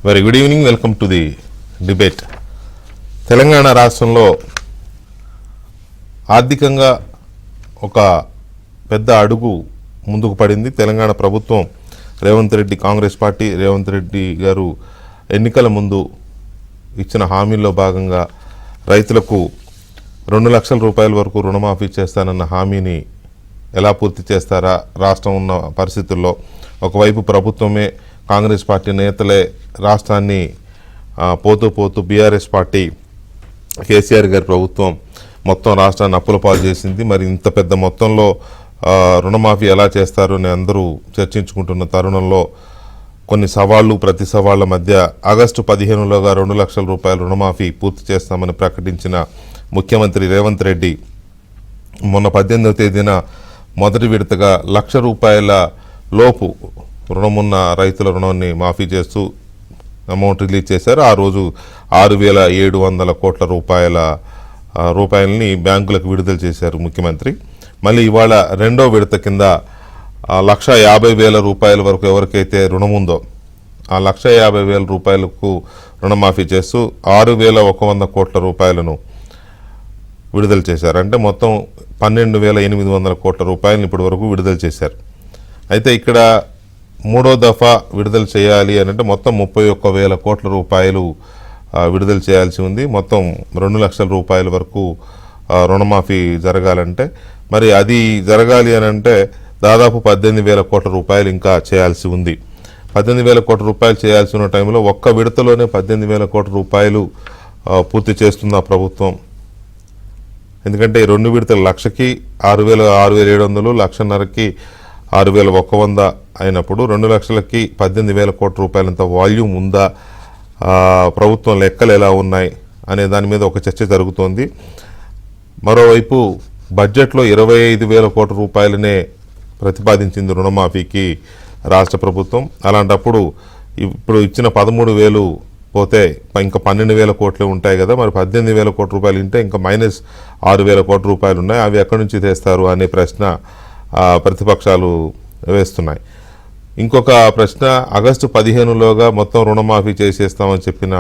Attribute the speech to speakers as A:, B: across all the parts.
A: Very good evening. Welcome to the debate. Telangana రాష్ట్రంలో ఆర్థికంగా ఒక పెద్ద అడుగు ముందుకు పడింది. తెలంగాణ ప్రభుత్వం, రేవంత్ రెడ్డి, కాంగ్రెస్ పార్టీ, రేవంత్ రెడ్డి గారు ఎన్నికల ముందు ఇచ్చిన హామీల్లో భాగంగా రైతులకు 2 లక్షల రూపాయల వరకు రుణమాఫీ చేస్తానన్న హామీని ఎలా పూర్తి చేస్తారా రాష్ట్రం ఉన్న పరిస్థితుల్లో? ఒకవైపు ప్రభుత్వమే, కాంగ్రెస్ పార్టీ నేతలే రాష్ట్రాన్ని పోతూ బీఆర్ఎస్ పార్టీ, కేసీఆర్ గారి ప్రభుత్వం మొత్తం రాష్ట్రాన్ని అప్పుల పాలు చేసింది. మరి ఇంత పెద్ద మొత్తంలో రుణమాఫీ ఎలా చేస్తారు అని అందరూ చర్చించుకుంటున్న తరుణంలో కొన్ని సవాళ్లు, ప్రతి సవాళ్ల మధ్య ఆగస్టు 15లోగా 2 లక్షల రూపాయల రుణమాఫీ పూర్తి చేస్తామని ప్రకటించిన ముఖ్యమంత్రి రేవంత్ రెడ్డి మొన్న 18వ తేదీన మొదటి విడతగా 1 లక్ష రూపాయల లోపు రుణమున్న రైతుల రుణాన్ని మాఫీ చేస్తూ అమౌంట్ రిలీజ్ చేశారు. ఆ రోజు 6,700 కోట్ల రూపాయలని బ్యాంకులకు విడుదల చేశారు ముఖ్యమంత్రి. మళ్ళీ ఇవాళ రెండో విడత కింద 1,50,000 రూపాయల వరకు ఎవరికైతే రుణం ఉందో ఆ 1,50,000 రూపాయలకు రుణమాఫీ చేస్తూ 6,100 కోట్ల రూపాయలను విడుదల చేశారు. అంటే మొత్తం 12,800 కోట్ల రూపాయలను ఇప్పటి వరకు విడుదల చేశారు. అయితే ఇక్కడ మూడో దఫా విడుదల చేయాలి అని అంటే మొత్తం 31,000 కోట్ల రూపాయలు విడుదల చేయాల్సి ఉంది. మొత్తం 2 లక్షల రూపాయల వరకు రుణమాఫీ జరగాలంటే, మరి అది జరగాలి అని అంటే దాదాపు 18,000 కోట్ల రూపాయలు ఇంకా చేయాల్సి ఉంది. 18,000 కోట్ల రూపాయలు చేయాల్సి ఉన్న టైంలో ఒక్క విడతలోనే 18,000 కోట్ల రూపాయలు పూర్తి చేస్తుంది ప్రభుత్వం. ఎందుకంటే 2 విడతలు 1,00,000కి 6,700, 1,50,000కి 6,100 అయినప్పుడు 2 లక్షలకి 18,000 కోట్ల రూపాయలంత వాల్యూమ్ ఉందా, ప్రభుత్వం లెక్కలు ఎలా ఉన్నాయి అనే దాని మీద ఒక చర్చ జరుగుతోంది. మరోవైపు బడ్జెట్లో 25,000 కోట్ల రూపాయలనే ప్రతిపాదించింది రుణమాఫీకి రాష్ట్ర ప్రభుత్వం. అలాంటప్పుడు ఇప్పుడు ఇచ్చిన 13,000 పోతే ఇంకా 12,000 కోట్లే ఉంటాయి కదా, మరి 18,000 కోట్ల రూపాయలు ఉంటే ఇంకా -6,000 కోట్ల రూపాయలు ఉన్నాయి. అవి ఎక్కడి నుంచి తెస్తారు అనే ప్రశ్న ప్రతిపక్షాలు వేస్తున్నాయి. ఇంకొక ప్రశ్న, ఆగస్టు 15లోగా మొత్తం రుణమాఫీ చేసేస్తామని చెప్పిన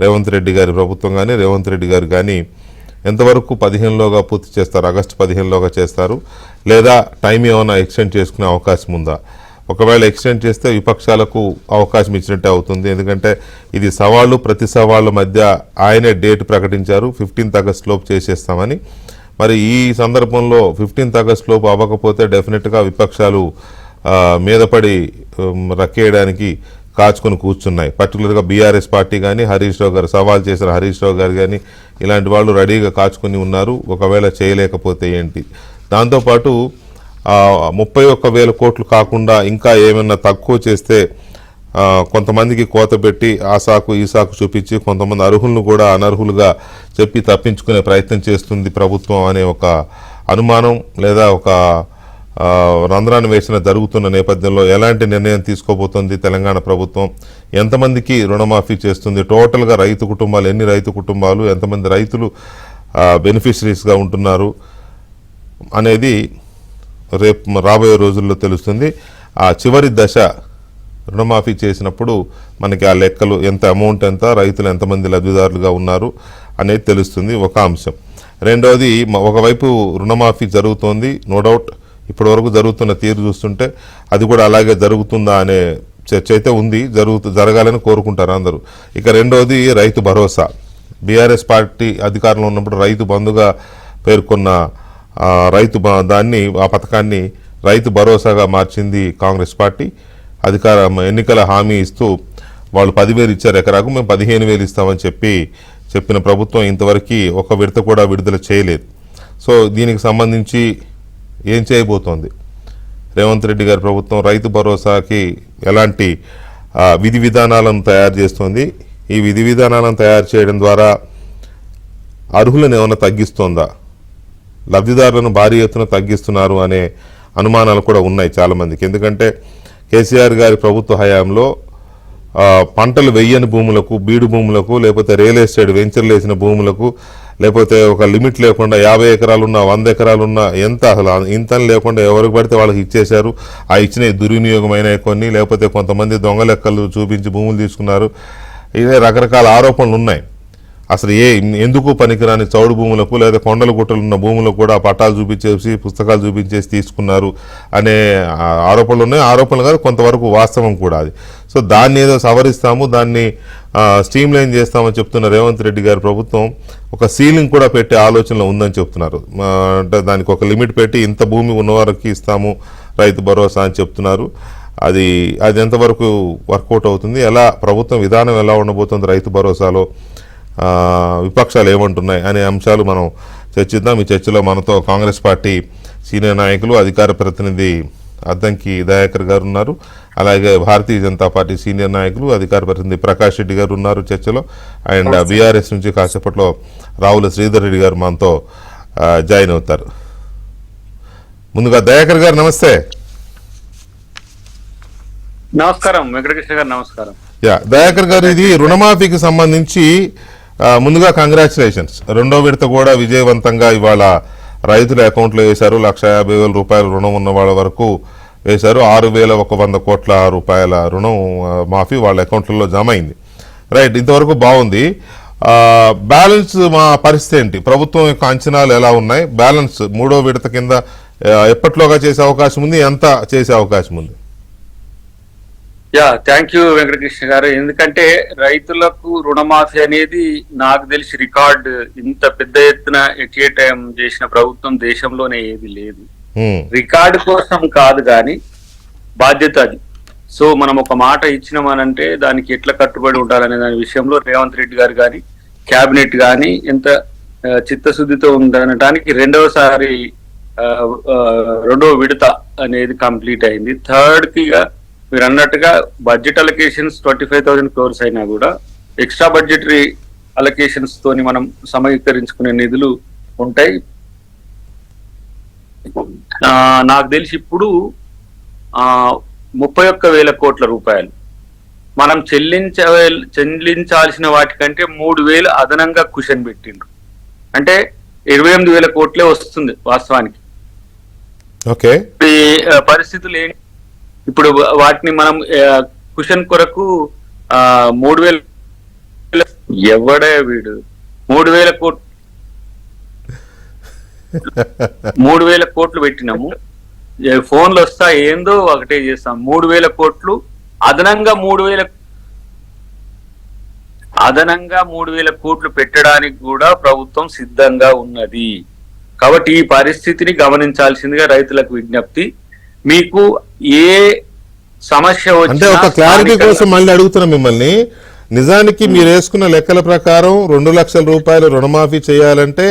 A: రేవంత్ రెడ్డి గారి ప్రభుత్వం కానీ, రేవంత్ రెడ్డి గారు కానీ ఎంతవరకు 15లోగా పూర్తి చేస్తారు? ఆగస్టు 15లోగా చేస్తారు లేదా టైం ఏమైనా ఎక్స్టెండ్ చేసుకునే అవకాశం ఉందా? ఒకవేళ ఎక్స్టెండ్ చేస్తే విపక్షాలకు అవకాశం ఇచ్చినట్టే అవుతుంది. ఎందుకంటే ఇది సవాళ్ళు, ప్రతి సవాళ్ళ మధ్య ఆయనే డేట్ ప్రకటించారు, 15th ఆగస్ట్ లోపు చేసేస్తామని. మరి ఈ సందర్భంలో 15th ఆగస్ట్ లోపు అవ్వకపోతే డెఫినెట్గా విపక్షాలు మీద పడి రక్కేయడానికి కాచుకొని కూర్చున్నాయి. పర్టికులర్గా బీఆర్ఎస్ పార్టీ కానీ, హరీష్ రావు గారు సవాల్ చేసిన హరీష్ రావు గారు కానీ ఇలాంటి వాళ్ళు రెడీగా కాచుకొని ఉన్నారు. ఒకవేళ చేయలేకపోతే ఏంటి? దాంతోపాటు 31,000 కోట్లు కాకుండా ఇంకా ఏమైనా తక్కువ చేస్తే కొంతమందికి కోత పెట్టి ఆ సాకు ఈ సాకు చూపించి కొంతమంది అర్హులను కూడా అనర్హులుగా చెప్పి తప్పించుకునే ప్రయత్నం చేస్తుంది ప్రభుత్వం అనే ఒక అనుమానం లేదా ఒక రంధ్రాన్ని వేసిన జరుగుతున్న నేపథ్యంలో ఎలాంటి నిర్ణయం తీసుకోబోతోంది తెలంగాణ ప్రభుత్వం? ఎంతమందికి రుణమాఫీ చేస్తుంది? టోటల్గా రైతు కుటుంబాలు, ఎన్ని రైతు కుటుంబాలు, ఎంతమంది రైతులు బెనిఫిషరీస్గా ఉంటున్నారు అనేది రేపు రాబోయే రోజుల్లో తెలుస్తుంది. ఆ చివరి దశ రుణమాఫీ చేసినప్పుడు మనకి ఆ లెక్కలు, ఎంత అమౌంట్ ఎంత, రైతులు ఎంతమంది లబ్ధిదారులుగా ఉన్నారు అనేది తెలుస్తుంది. ఒక అంశం. రెండవది, ఒకవైపు రుణమాఫీ జరుగుతోంది, నో డౌట్ ఇప్పటి వరకు జరుగుతున్న తీరు చూస్తుంటే అది కూడా అలాగే జరుగుతుందా అనే చర్చ అయితే ఉంది. జరగాలని కోరుకుంటారు అందరూ. ఇక రెండవది రైతు భరోసా. బీఆర్ఎస్ పార్టీ అధికారంలో ఉన్నప్పుడు రైతు బంధుగా పేర్కొన్న ఆ పథకాన్ని రైతు భరోసాగా మార్చింది కాంగ్రెస్ పార్టీ. ఎన్నికల హామీ ఇస్తూ వాళ్ళు 10,000 ఇచ్చారు ఎకరాకు, మేము 15,000 ఇస్తామని చెప్పిన ప్రభుత్వం ఇంతవరకు ఒక విడత కూడా విడుదల చేయలేదు. సో దీనికి సంబంధించి ఏం చేయబోతోంది రేవంత్ రెడ్డి గారి ప్రభుత్వం? రైతు భరోసాకి ఎలాంటి విధి విధానాలను తయారు చేస్తోంది? ఈ విధి విధానాలను తయారు చేయడం ద్వారా అర్హులను ఏమైనా తగ్గిస్తోందా? లబ్ధిదారులను భారీ ఎత్తున తగ్గిస్తున్నారు అనే అనుమానాలు కూడా ఉన్నాయి చాలామందికి. ఎందుకంటే కేసీఆర్ గారి ప్రభుత్వ హయాంలో పంటలు వేయని భూములకు, బీడు భూములకు, లేకపోతే రియల్ ఎస్టేట్ వెంచర్లు వేసిన భూములకు లేకపోతే ఒక లిమిట్ లేకుండా 50 ఎకరాలున్నా 100 ఎకరాలున్నా ఎంత అసలు ఇంత లేకుండా ఎవరికి పడితే వాళ్ళకి ఇచ్చేశారు. ఆ ఇచ్చిన దుర్వినియోగమైన కొన్ని, లేకపోతే కొంతమంది దొంగ లెక్కలు చూపించి భూములు తీసుకున్నారు. ఇదే రకరకాల ఆరోపణలు ఉన్నాయి. అసలు ఎందుకు పనికిరాని చౌడు భూములకు లేదా కొండల గుట్టలు ఉన్న భూములకు కూడా పట్టాలు చూపించేసి పుస్తకాలు చూపించేసి తీసుకున్నారు అనే ఆరోపణలు ఉన్నాయి. ఆరోపణలు కాదు, కొంతవరకు వాస్తవం కూడా అది. సో దాన్ని ఏదో సవరిస్తాము, దాన్ని స్ట్రీమ్ లైన్ చేస్తామని చెప్తున్న రేవంత్ రెడ్డి గారి ప్రభుత్వం ఒక సీలింగ్ కూడా పెట్టే ఆలోచనలో ఉందని చెప్తున్నారు. అంటే దానికి ఒక లిమిట్ పెట్టి ఇంత భూమి ఉన్నవారికి ఇస్తాము రైతు భరోసా అని చెప్తున్నారు. అది ఎంతవరకు వర్కౌట్ అవుతుంది, ఎలా ప్రభుత్వం విధానం ఎలా ఉండబోతుంది రైతు భరోసాలో, విపక్షాలు ఏమంటున్నాయి అనే అంశాలు మనం చర్చిద్దాం. ఈ చర్చలో మనతో కాంగ్రెస్ పార్టీ సీనియర్ నాయకులు, అధికార ప్రతినిధి అద్దంకి దయాకర్ గారు ఉన్నారు. అలాగే భారతీయ జనతా పార్టీ సీనియర్ నాయకులు, అధికార ప్రతినిధి ప్రకాష్ రెడ్డి గారు ఉన్నారు చర్చలో. అండ్ బీఆర్ఎస్ నుంచి కాసేపట్లో రావుల శ్రీధర్ రెడ్డి గారు మనతో జాయిన్ అవుతారు. ముందుగా దయాకర్ గారు నమస్తే.
B: నమస్కారం వెంకటకృష్ణ గారు. నమస్కారం.
A: దయాకర్ గారు, ఇది రుణమాఫీకి సంబంధించి ముందుగా కంగ్రాచులేషన్స్. రెండో విడత కూడా విజయవంతంగా ఇవాళ రైతుల అకౌంట్లో వేశారు. 1,50,000 రూపాయల రుణం ఉన్న వాళ్ళ వరకు వేశారు. 6,100 కోట్ల రూపాయల రుణం మాఫీ వాళ్ళ అకౌంట్లలో జమ అయింది. రైట్, ఇంతవరకు బాగుంది. బ్యాలెన్స్ మా పరిస్థితి ఏంటి, ప్రభుత్వం యొక్క అంచనాలు ఎలా ఉన్నాయి, బ్యాలెన్స్ మూడో విడత కింద ఎప్పట్లోగా చేసే అవకాశం ఉంది, ఎంత చేసే అవకాశం ఉంది?
B: థ్యాంక్ యూ వెంకటకృష్ణ గారు. ఎందుకంటే రైతులకు రుణమాఫీ అనేది నాకు తెలిసి రికార్డు, ఇంత పెద్ద ఎత్తున ఎట్ ఏ టైం చేసిన ప్రభుత్వం దేశంలోనే ఏది లేదు. రికార్డు కోసం కాదు కానీ బాధ్యత అది. సో మనం ఒక మాట ఇచ్చినామనంటే దానికి ఎట్లా కట్టుబడి ఉండాలనే దాని విషయంలో రేవంత్ రెడ్డి గారు కానీ క్యాబినెట్ కానీ ఎంత చిత్తశుద్ధితో ఉండటానికి రెండో విడత అనేది కంప్లీట్ అయింది. థర్డ్ కిగా మీరు అన్నట్టుగా బడ్జెట్ అలొకేషన్స్ 25,000 crores అయినా కూడా ఎక్స్ట్రా బడ్జెటరీ అలొకేషన్స్ తోని మనం సమీకరించుకునే నిధులు ఉంటాయి. నాకు తెలిసి ఇప్పుడు 31,000 కోట్ల రూపాయలు మనం చెల్లించాల్సిన వాటికంటే 3,000 అదనంగా కుషన్ పెట్టిండ్రు. అంటే 28,000 కోట్లే వస్తుంది వాస్తవానికి.
A: ఓకే,
B: ఈ పరిస్థితులు ఏంటి ఇప్పుడు? వాటిని మనం కుషన్ కొరకు 3,000 ఎవడే వీడు 3,000 కోట్లు 3,000 కోట్లు పెట్టినాము. ఫోన్లు వస్తా ఏందో ఒకటే చేస్తాం. 3,000 కోట్లు అదనంగా 3,000 కోట్లు పెట్టడానికి కూడా ప్రభుత్వం సిద్ధంగా ఉన్నది. కాబట్టి ఈ పరిస్థితిని గమనించాల్సిందిగా రైతులకు విజ్ఞప్తి. మీకు ఏ సమస్య
A: అంటే ఒక క్లారిటీ కోసం మళ్ళీ అడుగుతున్నా మిమ్మల్ని. నిజానికి మీరు వేసుకున్న లెక్కల ప్రకారం 2 లక్షల రూపాయలు రుణమాఫీ చేయాలంటే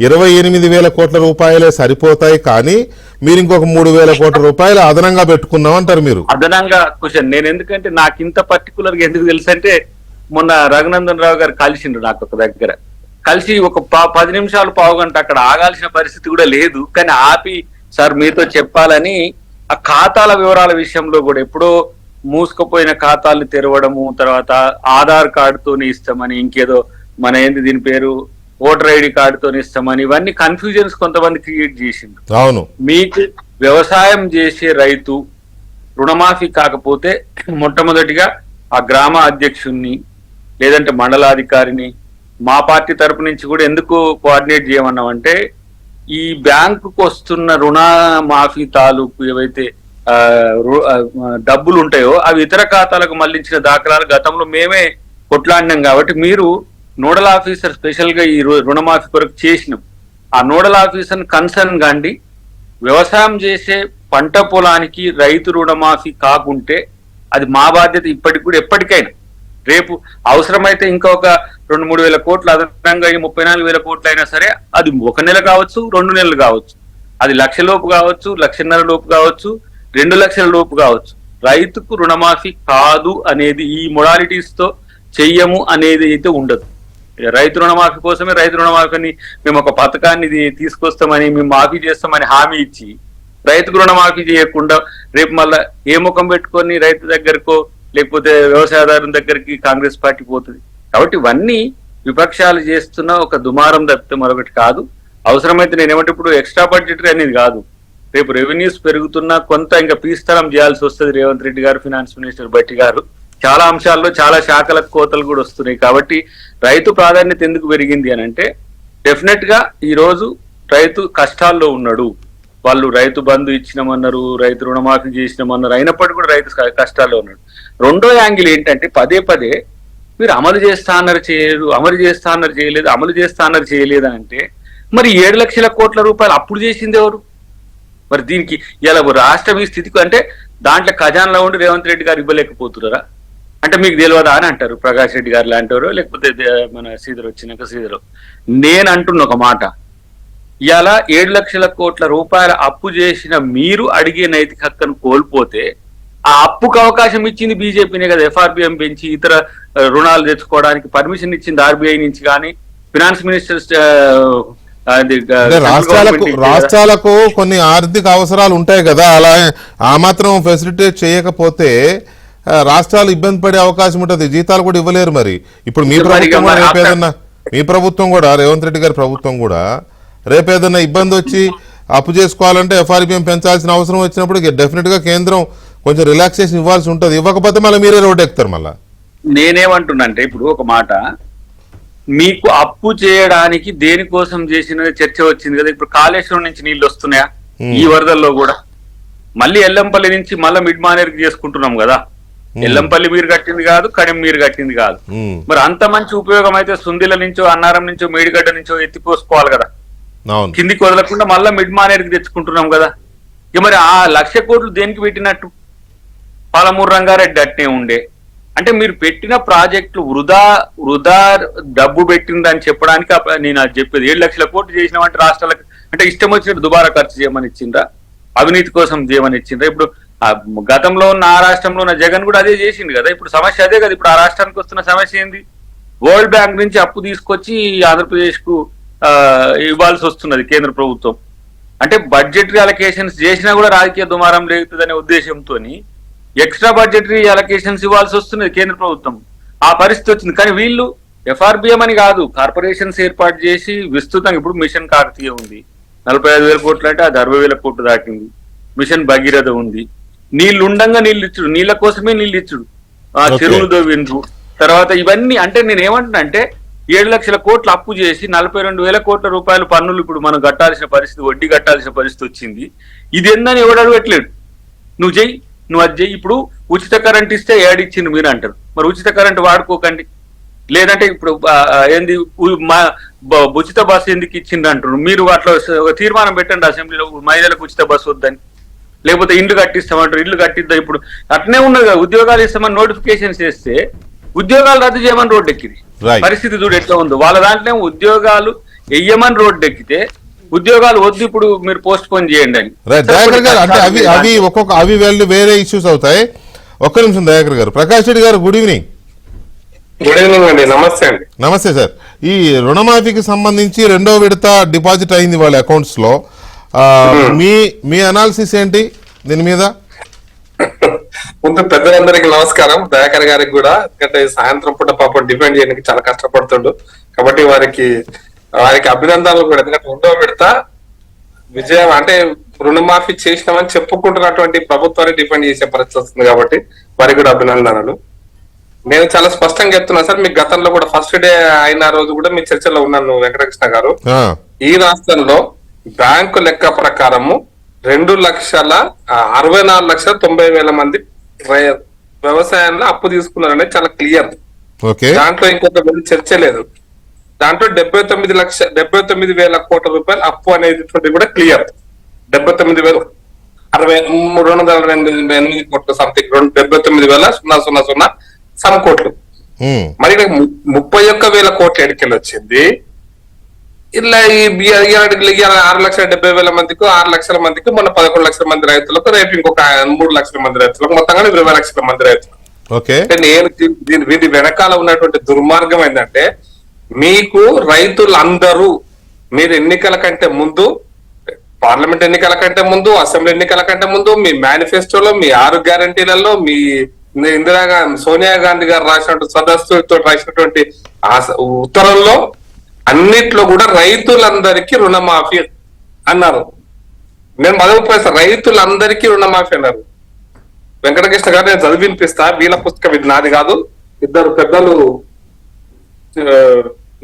A: 28,000 కోట్ల రూపాయలే సరిపోతాయి. కానీ మీరు ఇంకొక 3,000 కోట్ల రూపాయలు అదనంగా పెట్టుకున్నాం అంటారు మీరు.
B: అదనంగా క్వశ్చన్ నేను ఎందుకంటే నాకు ఇంత పర్టికులర్ గా ఎందుకు తెలుసు అంటే, మొన్న రఘునందన్ రావు గారు కలిసిండ్రు నాకు ఒక దగ్గర. కలిసి ఒక 10 నిమిషాలు పావు గంట అక్కడ ఆగాల్సిన పరిస్థితి కూడా లేదు. కానీ ఆపి సార్ మీతో చెప్పాలని ఆ ఖాతాల వివరాల విషయంలో కూడా ఎప్పుడో మూసుకుపోయిన ఖాతాలు తెరవడము, తర్వాత ఆధార్ కార్డుతోనే ఇస్తామని, ఇంకేదో మన ఏంది దీని పేరు ఓటర్ ఐడి కార్డుతోనే ఇస్తామని, ఇవన్నీ కన్ఫ్యూజన్స్ కొంతమంది క్రియేట్ చేసిండు.
A: అవును,
B: మీకు వ్యవసాయం చేసే రైతు రుణమాఫీ కాకపోతే మొట్టమొదటిగా ఆ గ్రామ అధ్యక్షుణ్ణి లేదంటే మండలాధికారిని మా పార్టీ తరపు నుంచి కూడా ఎందుకు కోఆర్డినేట్ చేయమన్నామంటే, ఈ బ్యాంకుకు వస్తున్న రుణమాఫీ తాలూకు ఏవైతే డబ్బులు ఉంటాయో అవి ఇతర ఖాతాలకు మళ్లించిన దాఖలాలు గతంలో మేమే కొట్లాడినాం. కాబట్టి మీరు నోడల్ ఆఫీసర్ స్పెషల్ గా ఈ రుణమాఫీ కొరకు చేసినాం. ఆ నోడల్ ఆఫీసర్ కన్సర్న్ కాండి, వ్యవసాయం చేసే పంట పొలానికి రైతు రుణమాఫీ కాకుంటే అది మా బాధ్యత ఇప్పటికి కూడా, ఎప్పటికైనా. రేపు అవసరమైతే ఇంకా ఒక 2-3 వేల కోట్లు అదనంగా 34,000 కోట్లు అయినా సరే, అది 1 నెల కావచ్చు, 2 నెలలు కావచ్చు, అది 1,00,000 లోపు కావచ్చు, 1,50,000 లోపు కావచ్చు, 2 లక్షల లోపు కావచ్చు. రైతుకు రుణమాఫీ కాదు అనేది, ఈ మొడాలిటీస్ తో చెయ్యము అనేది అయితే ఉండదు. రైతు రుణమాఫీ కోసమే రైతు రుణమాఫీని మేము ఒక పథకాన్ని తీసుకొస్తామని, మేము మాఫీ చేస్తామని హామీ ఇచ్చి రైతుకు రుణమాఫీ చేయకుండా రేపు మళ్ళా ఏ ముఖం పెట్టుకొని రైతు దగ్గరకో లేకపోతే వ్యవసాయదారుని దగ్గరికి కాంగ్రెస్ పార్టీ పోతుంది. కాబట్టి ఇవన్నీ విపక్షాలు చేస్తున్న ఒక దుమారం తప్పితే మరొకటి కాదు. అవసరమైతే నేనేమంటే ఇప్పుడు ఎక్స్ట్రా బడ్జెటరీ అనేది కాదు, రేపు రెవెన్యూస్ పెరుగుతున్నా కొంత ఇంకా పీస్తరం చేయాల్సి వస్తుంది. రేవంత్ రెడ్డి గారు, ఫినాన్స్ మినిస్టర్ భట్టి గారు, చాలా అంశాల్లో చాలా శాఖలకు కోతలు కూడా వస్తున్నాయి. కాబట్టి రైతు ప్రాధాన్యత ఎందుకు పెరిగింది అని అంటే, డెఫినెట్ గా ఈ రోజు రైతు కష్టాల్లో ఉన్నాడు. వాళ్ళు రైతు బంధు ఇచ్చినామన్నారు, రైతు రుణమాఫీ చేసినామన్నారు, అయినప్పటికీ కూడా రైతు కష్టాల్లో ఉన్నాడు. రెండో యాంగిల్ ఏంటంటే, పదే పదే మీరు అమలు చేస్తా అన్నారు చేయలేదు, అమలు చేస్తా అన్నారు చేయలేదు, అమలు చేస్తా అన్నారు చేయలేదు అంటే మరి 7 లక్షల కోట్ల రూపాయలు అప్పుడు చేసింది ఎవరు? మరి దీనికి ఇలా రాష్ట్రం ఈ స్థితికి అంటే దాంట్లో ఖజానాలో ఉండి రేవంత్ రెడ్డి గారు ఇవ్వలేకపోతున్నారా అంటే మీకు తెలియదా అని అంటారు ప్రకాష్ రెడ్డి గారు లాంటివారు, లేకపోతే మన శ్రీధర్ వచ్చినాక శ్రీధర్. నేను అంటున్న ఒక మాట, ఇలా 7 లక్షల కోట్ల రూపాయల అప్పు చేసిన మీరు అడిగే నైతిక హక్కును కోల్పోతే ఆ అప్పుకు అవకాశం ఇచ్చింది బీజేపీనే కదా. ఎఫ్ఆర్బిఎం పెంచి ఇతర రుణాలు తెచ్చుకోవడానికి పర్మిషన్ ఇచ్చింది ఆర్బీఐ నుంచి, కానీ ఫినాన్స్ మినిస్టర్
A: రాష్ట్రాలకు కొన్ని ఆర్థిక అవసరాలు ఉంటాయి కదా, అలా ఆ మాత్రం ఫెసిలిటేట్ చేయకపోతే రాష్ట్రాలు ఇబ్బంది పడే అవకాశం ఉంటుంది, జీతాలు కూడా ఇవ్వలేరు. మరి ఇప్పుడు మీ ప్రభుత్వం రేపేదన్నా, మీ ప్రభుత్వం కూడా రేవంత్ రెడ్డి గారి ప్రభుత్వం కూడా రేపేదన్నా ఇబ్బంది వచ్చి అప్పు చేసుకోవాలంటే ఎఫ్ఆర్బిఎం పెంచాల్సిన అవసరం వచ్చినప్పుడు డెఫినెట్ గా కేంద్రం కొంచెం రిలాక్సేషన్ ఇవ్వాల్సి ఉంటుంది. ఇవ్వకపోతే మళ్ళీ మీరే రోడ్డు ఎక్కుతారు. మళ్ళీ
B: నేనేమంటున్నా అంటే, ఇప్పుడు ఒక మాట, మీకు అప్పు చేయడానికి దేనికోసం చేసిన చర్చ వచ్చింది కదా. ఇప్పుడు కాళేశ్వరం నుంచి నీళ్లు వస్తున్నాయా ఈ వరదల్లో కూడా? మళ్ళీ ఎల్లంపల్లి నుంచి మళ్ళీ మిడ్ మానేర్కి చేసుకుంటున్నాం కదా. ఎల్లంపల్లి మీరు కట్టింది కాదు, కడెం మీరు కట్టింది కాదు. మరి అంత మంచి ఉపయోగం అయితే సుందిల నుంచో, అన్నారం నుంచో, మేడిగడ్డ నుంచో ఎత్తిపోసుకోవాలి కదా. కిందికి వదలకుండా మళ్ళీ మిడ్ మానేర్కి తెచ్చుకుంటున్నాం కదా. ఇక మరి ఆ 1,00,000 కోట్లు దేనికి పెట్టినట్టు? పాలమూరు రంగారెడ్డి అట్నే ఉండే. అంటే మీరు పెట్టిన ప్రాజెక్టులు వృధా డబ్బు పెట్టిందని చెప్పడానికి నేను అది చెప్పేది. 7 లక్షల కోట్లు చేసినామంటే రాష్ట్రాలకు అంటే ఇష్టం వచ్చినట్టు దుబారా ఖర్చు చేయమని ఇచ్చిండ్రా, అవినీతి కోసం చేయమని ఇచ్చిండ్రా? ఇప్పుడు గతంలో ఉన్న ఆ రాష్ట్రంలో ఉన్న జగన్ కూడా అదే చేసిండు కదా. ఇప్పుడు సమస్య అదే కదా. ఇప్పుడు ఆ రాష్ట్రానికి వస్తున్న సమస్య ఏంది? వరల్డ్ బ్యాంక్ నుంచి అప్పు తీసుకొచ్చి ఆంధ్రప్రదేశ్ కు ఇవ్వాల్సి వస్తున్నది కేంద్ర ప్రభుత్వం. అంటే బడ్జెటరీ అలొకేషన్స్ చేసినా కూడా రాజకీయ దుమారం లేగుతుందనే ఉద్దేశంతో ఎక్స్ట్రా బడ్జెటరీ అలొకేషన్స్ ఇవ్వాల్సి వస్తున్నది కేంద్ర ప్రభుత్వం. ఆ పరిస్థితి వచ్చింది. కానీ వీళ్ళు ఎఫ్ఆర్బిఎం అని కాదు, కార్పొరేషన్స్ ఏర్పాటు చేసి విస్తృతంగా, ఇప్పుడు మిషన్ కాకతీయ ఉంది 45,000 కోట్లు అంటే అది 60,000 కోట్లు దాటింది. మిషన్ భగీరథ ఉంది, నీళ్లు ఉండంగా నీళ్ళు ఇచ్చుడు, నీళ్ల కోసమే నీళ్ళు ఇచ్చుడు, చెరువులు దవ్విండ్రు. తర్వాత ఇవన్నీ అంటే నేను ఏమంటున్నా అంటే, 7 లక్షల కోట్లు అప్పు చేసి 42,000 కోట్ల రూపాయలు పన్నులు ఇప్పుడు మనం కట్టాల్సిన పరిస్థితి, వడ్డీ కట్టాల్సిన పరిస్థితి వచ్చింది. ఇది ఎందని ఎవడు అడగట్లేడు. నువ్వు చెయ్యి, నువ్వు అది చెయ్యి. ఇప్పుడు ఉచిత కరెంట్ ఇస్తే ఏడిచ్చింది మీరు అంటారు. మరి ఉచిత కరెంట్ వాడుకోకండి. లేదంటే ఇప్పుడు ఏంది ఉచిత బస్సు ఎందుకు ఇచ్చింది అంటారు. మీరు అట్లా ఒక తీర్మానం పెట్టండి అసెంబ్లీలో, మహిళలకు ఉచిత బస్సు వద్దని. లేకపోతే ఇండ్లు కట్టిస్తామంటారు, ఇల్లు కట్టిద్దాం. ఇప్పుడు అట్నే ఉన్నది కదా, ఉద్యోగాలు ఇస్తామని నోటిఫికేషన్ చేస్తే ఉద్యోగాలు రద్దు చేయమని రోడ్డు ఎక్కింది. పరిస్థితి చూడు ఎట్లా ఉందో. వాళ్ళ దాంట్లో ఉద్యోగాలు వెయ్యమని రోడ్డు ఎక్కితే ఉద్యోగాలు వద్దు ఇప్పుడు మీరు పోస్ట్ పోన్ చేయండి అని.
A: అంటే అవి ఒక్కొక్క అవి వెళ్ళి వేరే ఇష్యూస్ అవుతాయి. ఒక్క నిమిషం దయాకర్ గారు. ప్రకాష్ రెడ్డి గారు గుడ్ ఈవినింగ్.
C: గుడ్ ఈవినింగ్ అండి. నమస్తే అండి.
A: నమస్తే సార్. ఈ రుణమాఫీకి సంబంధించి 2వ విడత డిపాజిట్ అయింది వాళ్ళ అకౌంట్స్ లో. మీ అనాలిసిస్ ఏంటి దీని మీద?
C: ముందు పెద్దలందరికీ నమస్కారం, దయాకర్ గారికి కూడా. ఎందుకంటే సాయంత్రం పూట పాపం డిపెండ్ చేయడానికి చాలా కష్టపడుతుండు కాబట్టి వారికి అభినందనలు కూడా. ఎందుకంటే 2వ విడత విజయం అంటే రుణమాఫీ చేసినామని చెప్పుకుంటున్నటువంటి ప్రభుత్వాన్ని డిపెండ్ చేసే పరిస్థితి వస్తుంది కాబట్టి వారికి కూడా అభినందనలు. నేను చాలా స్పష్టంగా చెప్తున్నా సార్, మీకు గతంలో కూడా ఫస్ట్ డే అయిన రోజు కూడా మీ చర్చలో ఉన్నాను వెంకటకృష్ణ గారు. ఈ రాష్ట్రంలో బ్యాంకు లెక్క ప్రకారము 2,64,90,000 మంది వ్యవసాయంలో అప్పు తీసుకున్నారనేది చాలా క్లియర్. దాంట్లో ఇంకొక చర్చ లేదు. దాంట్లో 79,00,000 కోట్ల రూపాయలు అప్పు అనేది కూడా క్లియర్. 79,248 కోట్లు సంథింగ్, 79,000 సమ్ కోట్లు. మరి 31,000 కోట్లు ఎడికెళ్ళి వచ్చింది. ఇలా ఈ 6,70,000 మందికి 6 లక్షల మందికి మొన్న 11 లక్షల మంది రైతులకు, రేపు ఇంకొక 3 లక్షల మంది రైతులకు, మొత్తంగా 20 లక్షల మంది రైతులకు. నేను దీని వెనకాల ఉన్నటువంటి దుర్మార్గం ఏంటంటే, మీకు రైతులందరూ మీరు ఎన్నికల కంటే ముందు, పార్లమెంట్ ఎన్నికల కంటే ముందు, అసెంబ్లీ ఎన్నికల కంటే ముందు, మీ మేనిఫెస్టోలో, మీ 6 గ్యారంటీలలో, మీ సోనియా గాంధీ గారు రాసినటువంటి సదస్సుతో రాసినటువంటి ఆ ఉత్తరంలో అన్నిట్లో కూడా రైతులందరికీ రుణమాఫీ అన్నారు. నేను మొదలు రైతులందరికీ రుణమాఫీ అన్నారు. వెంకటకృష్ణ గారు నేను చదివి వినిపిస్తా, వీళ్ళ పుస్తకం ఇది నాది కాదు. ఇద్దరు పెద్దలు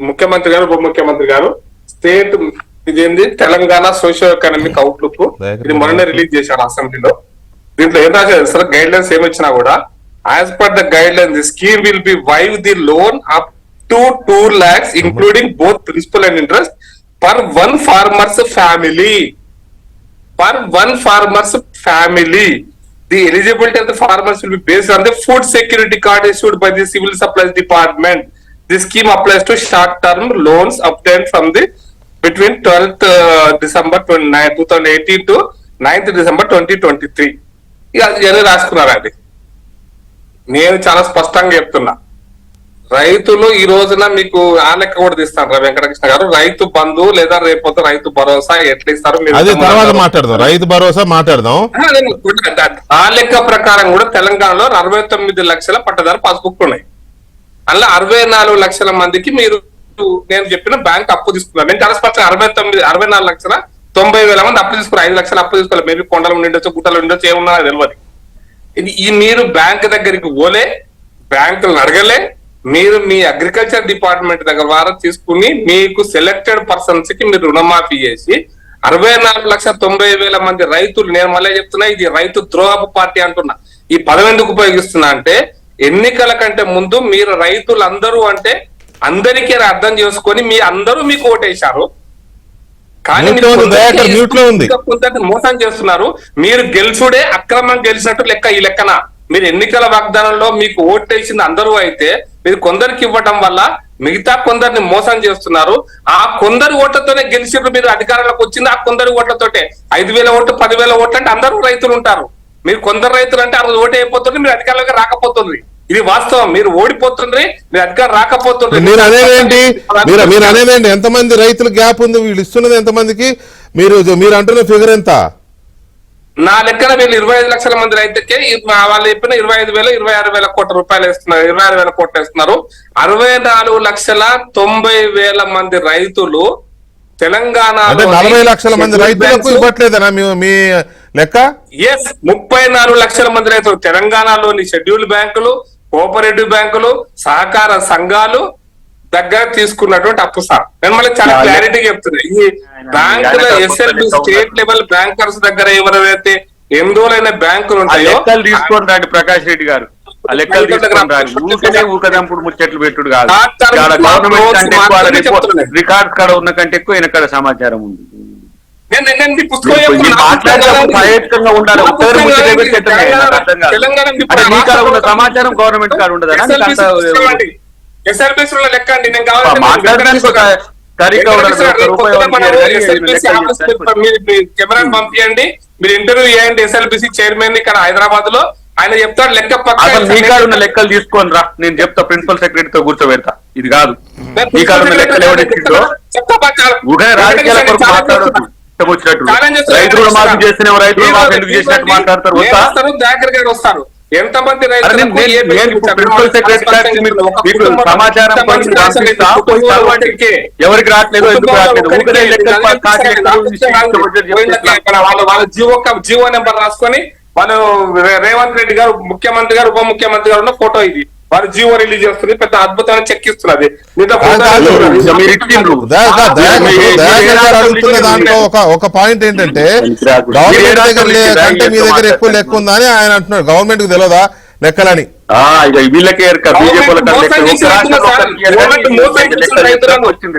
C: ముఖ్యమంత్రి గారు ఉప ముఖ్యమంత్రి గారు స్టేట్ ఇదేంది తెలంగాణ సోషియో ఎకనామిక్ అవుట్లుక్, ఇది మొన్న రిలీజ్ చేశారు అసెంబ్లీలో. దీంట్లో ఏం రాశారు సార్, గైడ్ లైన్స్ ఏమొచ్చినా కూడా as per the guidelines the scheme will be waive the loan up to 2 lakhs including both principal and interest per one farmer's family. Per one farmer's family. The eligibility of the farmers will be based on the food security card issued by the Civil Supplies Department. This scheme applies to short-term loans obtained from the between 12th December 2018 to 9th December 2023. ఇవన్నీ రాసుకున్నారండి. నేను చాలా స్పష్టంగా చెప్తున్నా, రైతులు ఈ రోజున మీకు ఆ లెక్క కూడా తీస్తాను వెంకటకృష్ణ గారు. రైతు బంధు లేదా రేపొద్దు రైతు భరోసా ఎట్లా ఇస్తారు
A: అది తర్వాత మాట్లాడదాం. రైతు భరోసా మాట్లాడదాం.
C: ఆ లెక్క ప్రకారం కూడా తెలంగాణలో 69 లక్షల పట్టదారు పాస్బుక్ ఉన్నాయి. అలా 64 లక్షల మందికి మీరు నేను చెప్పిన బ్యాంక్ అప్పు తీసుకున్నారు. నేను చాలా స్పష్టంగా 64 లక్షల 90,000 మంది అప్పు తీసుకున్నారు. 5 లక్షలు అప్పు తీసుకోవాలి. మేబీ కొండలు ఉండొచ్చు, గుట్టలు ఉండొచ్చు, ఏమున్నా తెలియదు. ఈ మీరు బ్యాంక్ దగ్గరికి పోలే, బ్యాంకులను అడగలే, మీరు మీ అగ్రికల్చర్ డిపార్ట్మెంట్ దగ్గర ద్వారా తీసుకుని మీకు సెలెక్టెడ్ పర్సన్స్ కి మీరు రుణమాఫీ చేసి 64,90,000 మంది రైతులు, నేను మళ్ళీ చెప్తున్నా ఇది రైతు ద్రోహపు పార్టీ అంటున్నా. ఈ పదం ఎందుకు ఉపయోగిస్తున్నా అంటే ఎన్నికల కంటే ముందు మీరు రైతులందరూ అంటే అందరికీ అర్థం చేసుకొని మీ అందరూ మీకు ఓటేశారు, కానీ మోసం చేస్తున్నారు. మీరు గెలుచుడే అక్రమం గెలిచినట్టు లెక్క. ఈ లెక్కన మీరు ఎన్నికల వాగ్దానంలో మీకు ఓటేసింది అందరూ అయితే మీరు కొందరికి ఇవ్వడం వల్ల మిగతా కొందరిని మోసం చేస్తున్నారు. ఆ కొందరు ఓట్లతోనే గెలిచినప్పుడు మీరు అధికారంలోకి వచ్చింది. ఆ కొందరు ఓట్లతోటే 5,000 ఓట్లు 10,000 ఓట్లు అంటే అందరూ రైతులు ఉంటారు. మీరు కొందరు రైతులు అంటే ఆ రోజు ఓటు అయిపోతుంది, మీరు అధికారంలోకి రాకపోతుంది. ఇది వాస్తవం. మీరు ఓడిపోతుండ్రి, మీరు అధికారం రాకపోతుండ్రి.
A: మీరు అనేదేంటి ఎంతమంది రైతులు గ్యాప్ ఉంది, వీళ్ళు ఇస్తున్నది ఎంతమందికి? మీరు అంటున్న ఫిగర్ ఎంత?
C: నా లెక్కన వీళ్ళు 25 లక్షల మంది రైతుకే వాళ్ళు చెప్పిన 25,000 26,000 కోట్ల రూపాయలు వేస్తున్నారు, 26,000 కోట్లు వేస్తున్నారు. 64,90,000 మంది రైతులు తెలంగాణ
A: 40 లక్షల మంది రైతులకు ఇవ్వట్లేదనా మీ లెక్క?
C: ఎస్, 34 లక్షల మంది రైతులు తెలంగాణలోని షెడ్యూల్ బ్యాంకులు, కోఆపరేటివ్ బ్యాంకులు, సహకార సంఘాలు దగ్గర తీసుకున్నటువంటి అప్పు సార్. నేను మళ్ళీ చాలా క్లారిటీ చెప్తున్నా. ఈ బ్యాంకుల ఎస్ఎల్బి స్టేట్ లెవెల్ బ్యాంకర్స్ దగ్గర ఎవరైతే ఎన్రోల్ బ్యాంకులు ఉంటాయో
B: తీసుకోండి ప్రకాష్ రెడ్డి గారు. ఊకదంపుడు ముచ్చట్లు పెట్టుడు కాదు. రికార్డ్స్ కాడ ఉన్న కంటే ఎక్కువ వెనకాల సమాచారం ఉంది. సమాచారం గవర్నమెంట్ కాడ ఉండదు.
C: ఎస్ఎల్బిసి లెక్క అండి. నేను కెమెరా పంపించండి, మీరు ఇంటర్వ్యూ చేయండి ఎస్ఎల్బిసి చైర్మన్ ఇక్కడ హైదరాబాద్ లో. ఆయన చెప్తాడు లెక్క
B: మీ కాడ ఉన్న లెక్కలు తీసుకొని రా, నేను చెప్తా. ప్రిన్సిపల్ సెక్రటరీతో కూర్చోబెడతా. ఇది కాదు మీ కాడ ఉన్న లెక్కలు ఎవడెక్కిందో రాజకీయాల కొరకు మాట్లాడొద్దు. రైతులు మాఫీ చేసిన రైతులు మాఫీ ఎందుకు చేసినట్టు మాట్లాడతారు.
C: వస్తారు ఎంతమంది
B: సమాచారం ఎవరికి రావట్లేదు, ఎందుకు రావట్లేదు?
C: వాళ్ళ జీవో నెంబర్ రాసుకొని వాళ్ళు రేవంత్ రెడ్డి గారు ముఖ్యమంత్రి గారు ఉప ముఖ్యమంత్రి గారు ఉన్న ఫోటో ఇది. వాళ్ళు జీవో రిలీజ్ చేస్తుంది, పెద్ద అద్భుతమైన చెక్ ఇస్తున్నది.
A: ఒక పాయింట్ ఏంటంటే గవర్నమెంట్ దగ్గర కంటే మీ దగ్గర ఎక్కువ లెక్క ఉందా అని ఆయన అంటున్నాడు. గవర్నమెంట్ కు తెలియదా లెక్కలని?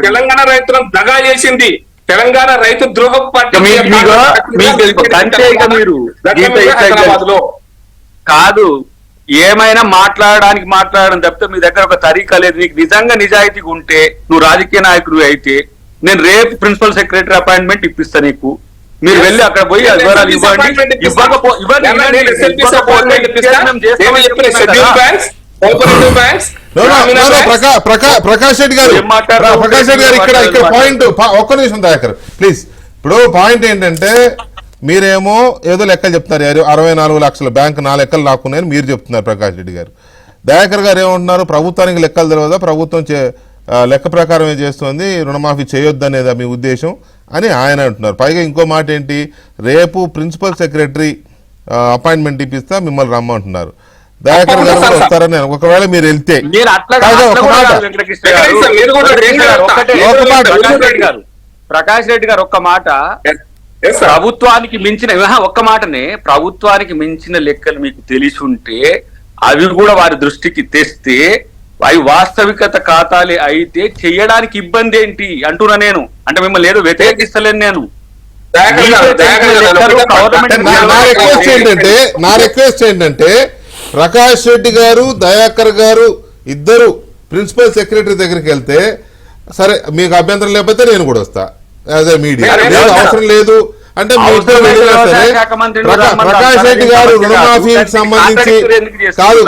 C: తెలంగాణ రైతులను దగా చేసింది తెలంగాణ రైతు ద్రోహ పార్టీ.
B: కాదు, ఏమైనా మాట్లాడడం తప్పితే మీ దగ్గర ఒక తరీకా లేదు. నీకు నిజంగా నిజాయితీగా ఉంటే నువ్వు రాజకీయ నాయకుడు అయితే నేను రేపు ప్రిన్సిపల్ సెక్రటరీ అపాయింట్మెంట్ ఇప్పిస్తా నీకు. మీరు వెళ్ళి అక్కడ పోయి వివరాలు
A: ప్రకాష్ రెడ్డి గారు ఇక్కడ పాయింట్ ఒక్క నిమిషం దయాకర్ ప్లీజ్. ఇప్పుడు పాయింట్ ఏంటంటే మీరేమో ఏదో లెక్కలు చెప్తున్నారు, 64 లక్షల బ్యాంకు నా లెక్కలు లాక్కున్నాయని మీరు చెప్తున్నారు ప్రకాష్ రెడ్డి గారు. దయాకర్ గారు ఏమంటున్నారు, ప్రభుత్వానికి లెక్కలు తెలియదా, ప్రభుత్వం లెక్క ప్రకారమే చేస్తుంది, రుణమాఫీ చేయొద్దనేదా మీ ఉద్దేశం అని ఆయన అంటున్నారు. పైగా ఇంకో మాట ఏంటి, రేపు ప్రిన్సిపల్ సెక్రటరీ అపాయింట్మెంట్ ఇప్పిస్తా మిమ్మల్ని రమ్మంటున్నారు. దయాకర్ గారు కూడా వస్తారని ఒకవేళ మీరు వెళ్తే
B: ప్రకాష్ రెడ్డి గారు ఒక్క మాట, ప్రభుత్వానికి మించిన ఒక్క మాటనే, ప్రభుత్వానికి మించిన లెక్కలు మీకు తెలిసి ఉంటే అవి కూడా వారి దృష్టికి తెస్తే అవి వాస్తవికత ఖాతాలే అయితే చెయ్యడానికి ఇబ్బంది ఏంటి అంటున్నా నేను. అంటే మిమ్మల్ని ఏదో వ్యతిరేకిస్తలేను నేను.
A: నా రిక్వెస్ట్ ఏంటంటే ప్రకాష్ రెడ్డి గారు దయాకర్ గారు ఇద్దరు ప్రిన్సిపల్ సెక్రటరీ దగ్గరికి వెళ్తే సరే, మీకు అభ్యంతరం లేకపోతే నేను కూడా వస్తా యాజ్ ఎ మీడియా, అవసరం లేదు అంటే ప్రకాష్ రెడ్డి గారు రుణమాఫీకి సంబంధించి కాదు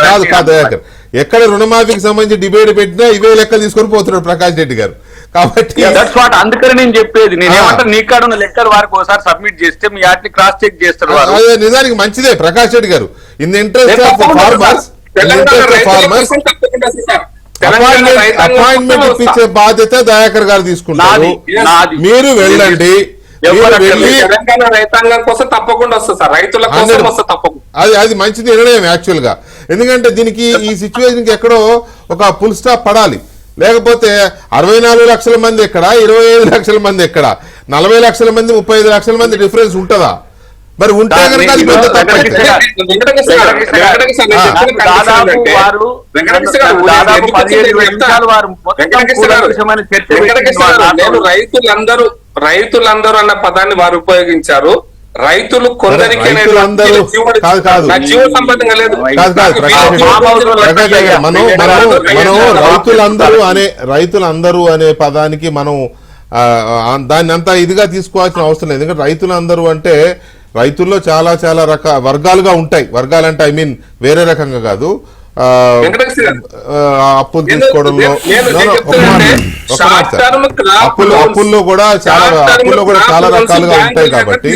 A: దయాకర్, ఎక్కడ రుణమాఫీకి సంబంధించి డిబేట్ పెట్టినా ఇవే లెక్కలు తీసుకొని పోతున్నాడు ప్రకాష్ రెడ్డి గారు. కాబట్టి
B: అందుకని నేను చెప్పేది, నేను ఏమంటాను, నీ కాడ ఉన్న లెక్కలు వారికి ఒకసారి సబ్మిట్ చేస్తే మీ వాటిని క్రాస్ చెక్ చేస్తారు.
A: అదే నిజానికి మంచిదే ప్రకాష్ రెడ్డి గారు. In the interest of farmers appointment ఇప్పించే బాధ్యత దయాకర్ గారు తీసుకుంటారు. మీరు వెళ్ళండి,
C: తెలంగాణ రైతాంగం కోసం తప్పకుండా వస్తుంది సార్, రైతుల కోసం వస్తుంది తప్పకుండా.
A: అది మంచి నిర్ణయం యాక్చువల్ గా. ఎందుకంటే దీనికి ఈ సిచ్యువేషన్ కి ఎక్కడో ఒక ఫుల్ స్టాప్ పడాలి. లేకపోతే 64 లక్షల మంది ఎక్కడ, 25 లక్షల మంది ఎక్కడ, 40 లక్షల మంది 35 లక్షల మంది డిఫరెన్స్ ఉంటుందా? మరి ఉంటే కనుక అది పెద్ద తప్పైతే
C: రైతులందరూ అన్న పదాన్ని వారు ఉపయోగించారు. రైతులు కొందరికి జీవ సంబంధంగా లేదు.
A: రైతులందరూ అనే పదానికి మనం దాన్ని అంతా ఇదిగా తీసుకోవాల్సిన అవసరం లేదు. ఎందుకంటే రైతులందరూ అంటే రైతుల్లో చాలా చాలా వర్గాలుగా ఉంటాయి. వర్గాలు అంటే ఐ మీన్ వేరే రకంగా కాదు, అప్పులు తీసుకోవడంలో అప్పుల్లో కూడా చాలా రకాలుగా ఉంటాయి. కాబట్టి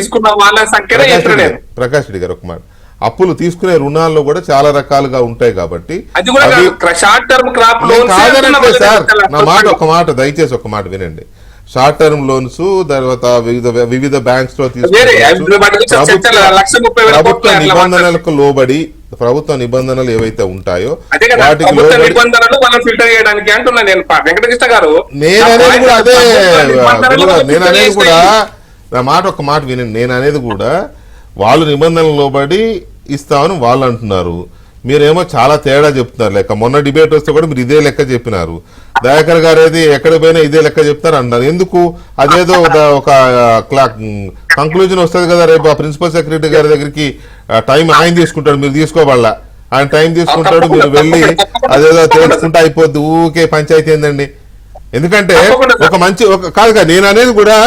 A: ప్రకాష్ రెడ్డి గారు ఒక మాట, అప్పులు తీసుకునే రుణాల్లో కూడా చాలా రకాలుగా ఉంటాయి. కాబట్టి కాదనంటే సార్, నా మాట ఒక మాట దయచేసి ఒక మాట వినండి. షార్ట్ టర్మ్ లోన్స్, తర్వాత వివిధ బ్యాంక్స్ లో ప్రభుత్వ నిబంధనలకు లోబడి, ప్రభుత్వ నిబంధనలు ఏవైతే ఉంటాయో వాటికి నేననేది కూడా అదే, నేననేది కూడా నా మాట ఒక మాట వినండి. నేననేది కూడా వాళ్ళు నిబంధనలు లోబడి ఇస్తామని వాళ్ళు అంటున్నారు, మీరేమో చాలా తేడా చెప్తున్నారు లెక్క. మొన్న డిబేట్ వస్తే కూడా మీరు ఇదే లెక్క చెప్పినారు. దయాకర్ గారు అయితే ఎక్కడ పోయినా ఇదే లెక్క చెప్తారు అంటున్నారు. ఎందుకు? అదేదో ఒక కంక్లూజన్ వస్తుంది కదా రేపు ఆ ప్రిన్సిపల్ సెక్రటరీ గారి దగ్గరికి టైం ఆయన తీసుకుంటాడు, మీరు తీసుకోవాలా, ఆయన టైం తీసుకుంటాడు, మీరు వెళ్ళి అదేదో తెలుసుకుంటే అయిపోద్ది, ఊకే పంచాయతీ ఏందండి. ఎందుకంటే ఒక మంచి కాదు కదా, నేను అనేది కూడా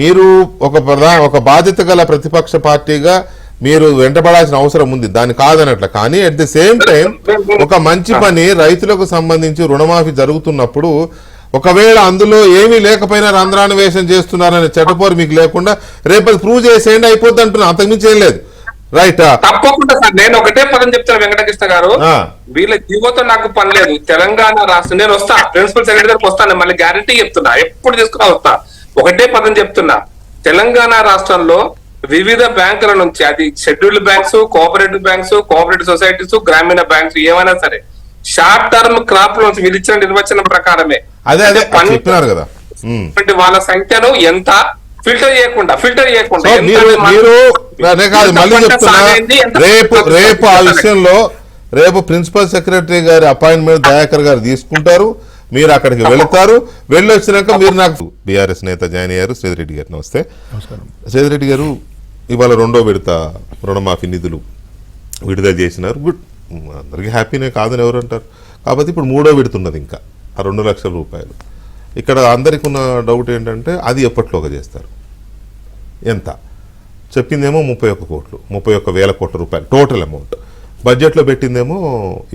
A: మీరు ఒక బాధ్యత గల ప్రతిపక్ష పార్టీగా మీరు వెంటబడాల్సిన అవసరం ఉంది, దాన్ని కాదనట్ల. కానీ అట్ ది సేమ్ టైం ఒక మంచి పని రైతులకు సంబంధించి రుణమాఫీ జరుగుతున్నప్పుడు ఒకవేళ అందులో ఏమీ లేకపోయినా రంధ్రాన్వేషణ చేస్తున్నారనే చెడ్డపోరు మీకు లేకుండా రేపు ప్రూవ్ చేసేయండి, అయిపోద్ది అంటున్నా, అంతకుమించి ఏం లేదు. రైట్,
C: తప్పకుండా సార్. నేను ఒకటే పదం చెప్తాను వెంకటకృష్ణ గారు, వీళ్ళ జీవోతో నాకు పని లేదు. తెలంగాణ రాష్ట్రం నేను వస్తా, ప్రిన్సిపల్ సెక్రటరీ గారికి వస్తాను, మళ్ళీ గ్యారంటీ చెప్తున్నా, ఎప్పుడు తీసుకున్నా వస్తా. ఒకటే పదం చెప్తున్నా, తెలంగాణ రాష్ట్రంలో వివిధ బ్యాంకుల నుంచి, అది scheduled banks, cooperative banks, cooperative societies, గ్రామీణ బ్యాంక్స్ ఏమైనా సరే షార్ట్ టర్మ్ క్రాప్ లోన్స్ మీరు ఇచ్చిన నిర్వచనం ప్రకారమే వాళ్ళ సంఖ్యను ఎంత ఫిల్టర్ చేయకుండా
A: రేపు ఆ విషయంలో రేపు ప్రిన్సిపల్ సెక్రటరీ గారి అపాయింట్మెంట్ దయాకర్ గారు తీసుకుంటారు, మీరు అక్కడికి వెళుతారు. వెళ్ళి వచ్చినాక మీరు నాకు బీఆర్ఎస్ నేత జాయిన్ అయ్యారు శ్రీధరెడ్డి గారు. నమస్తే. శ్రీధరెడ్డి గారు, ఇవాళ 2వ విడత రుణమాఫీ నిధులు విడుదల చేసినారు. గుడ్, అందరికీ హ్యాపీనే కాదని ఎవరు అంటారు. కాకపోతే ఇప్పుడు 3వ విడత ఉన్నది, ఇంకా ఆ 2 లక్షల రూపాయలు. ఇక్కడ అందరికి ఉన్న డౌట్ ఏంటంటే అది ఎప్పట్లోగా చేస్తారు, ఎంత చెప్పిందేమో 31 కోట్లు, 31,000 కోట్ల రూపాయలు టోటల్ అమౌంట్. బడ్జెట్ లో పెట్టిందేమో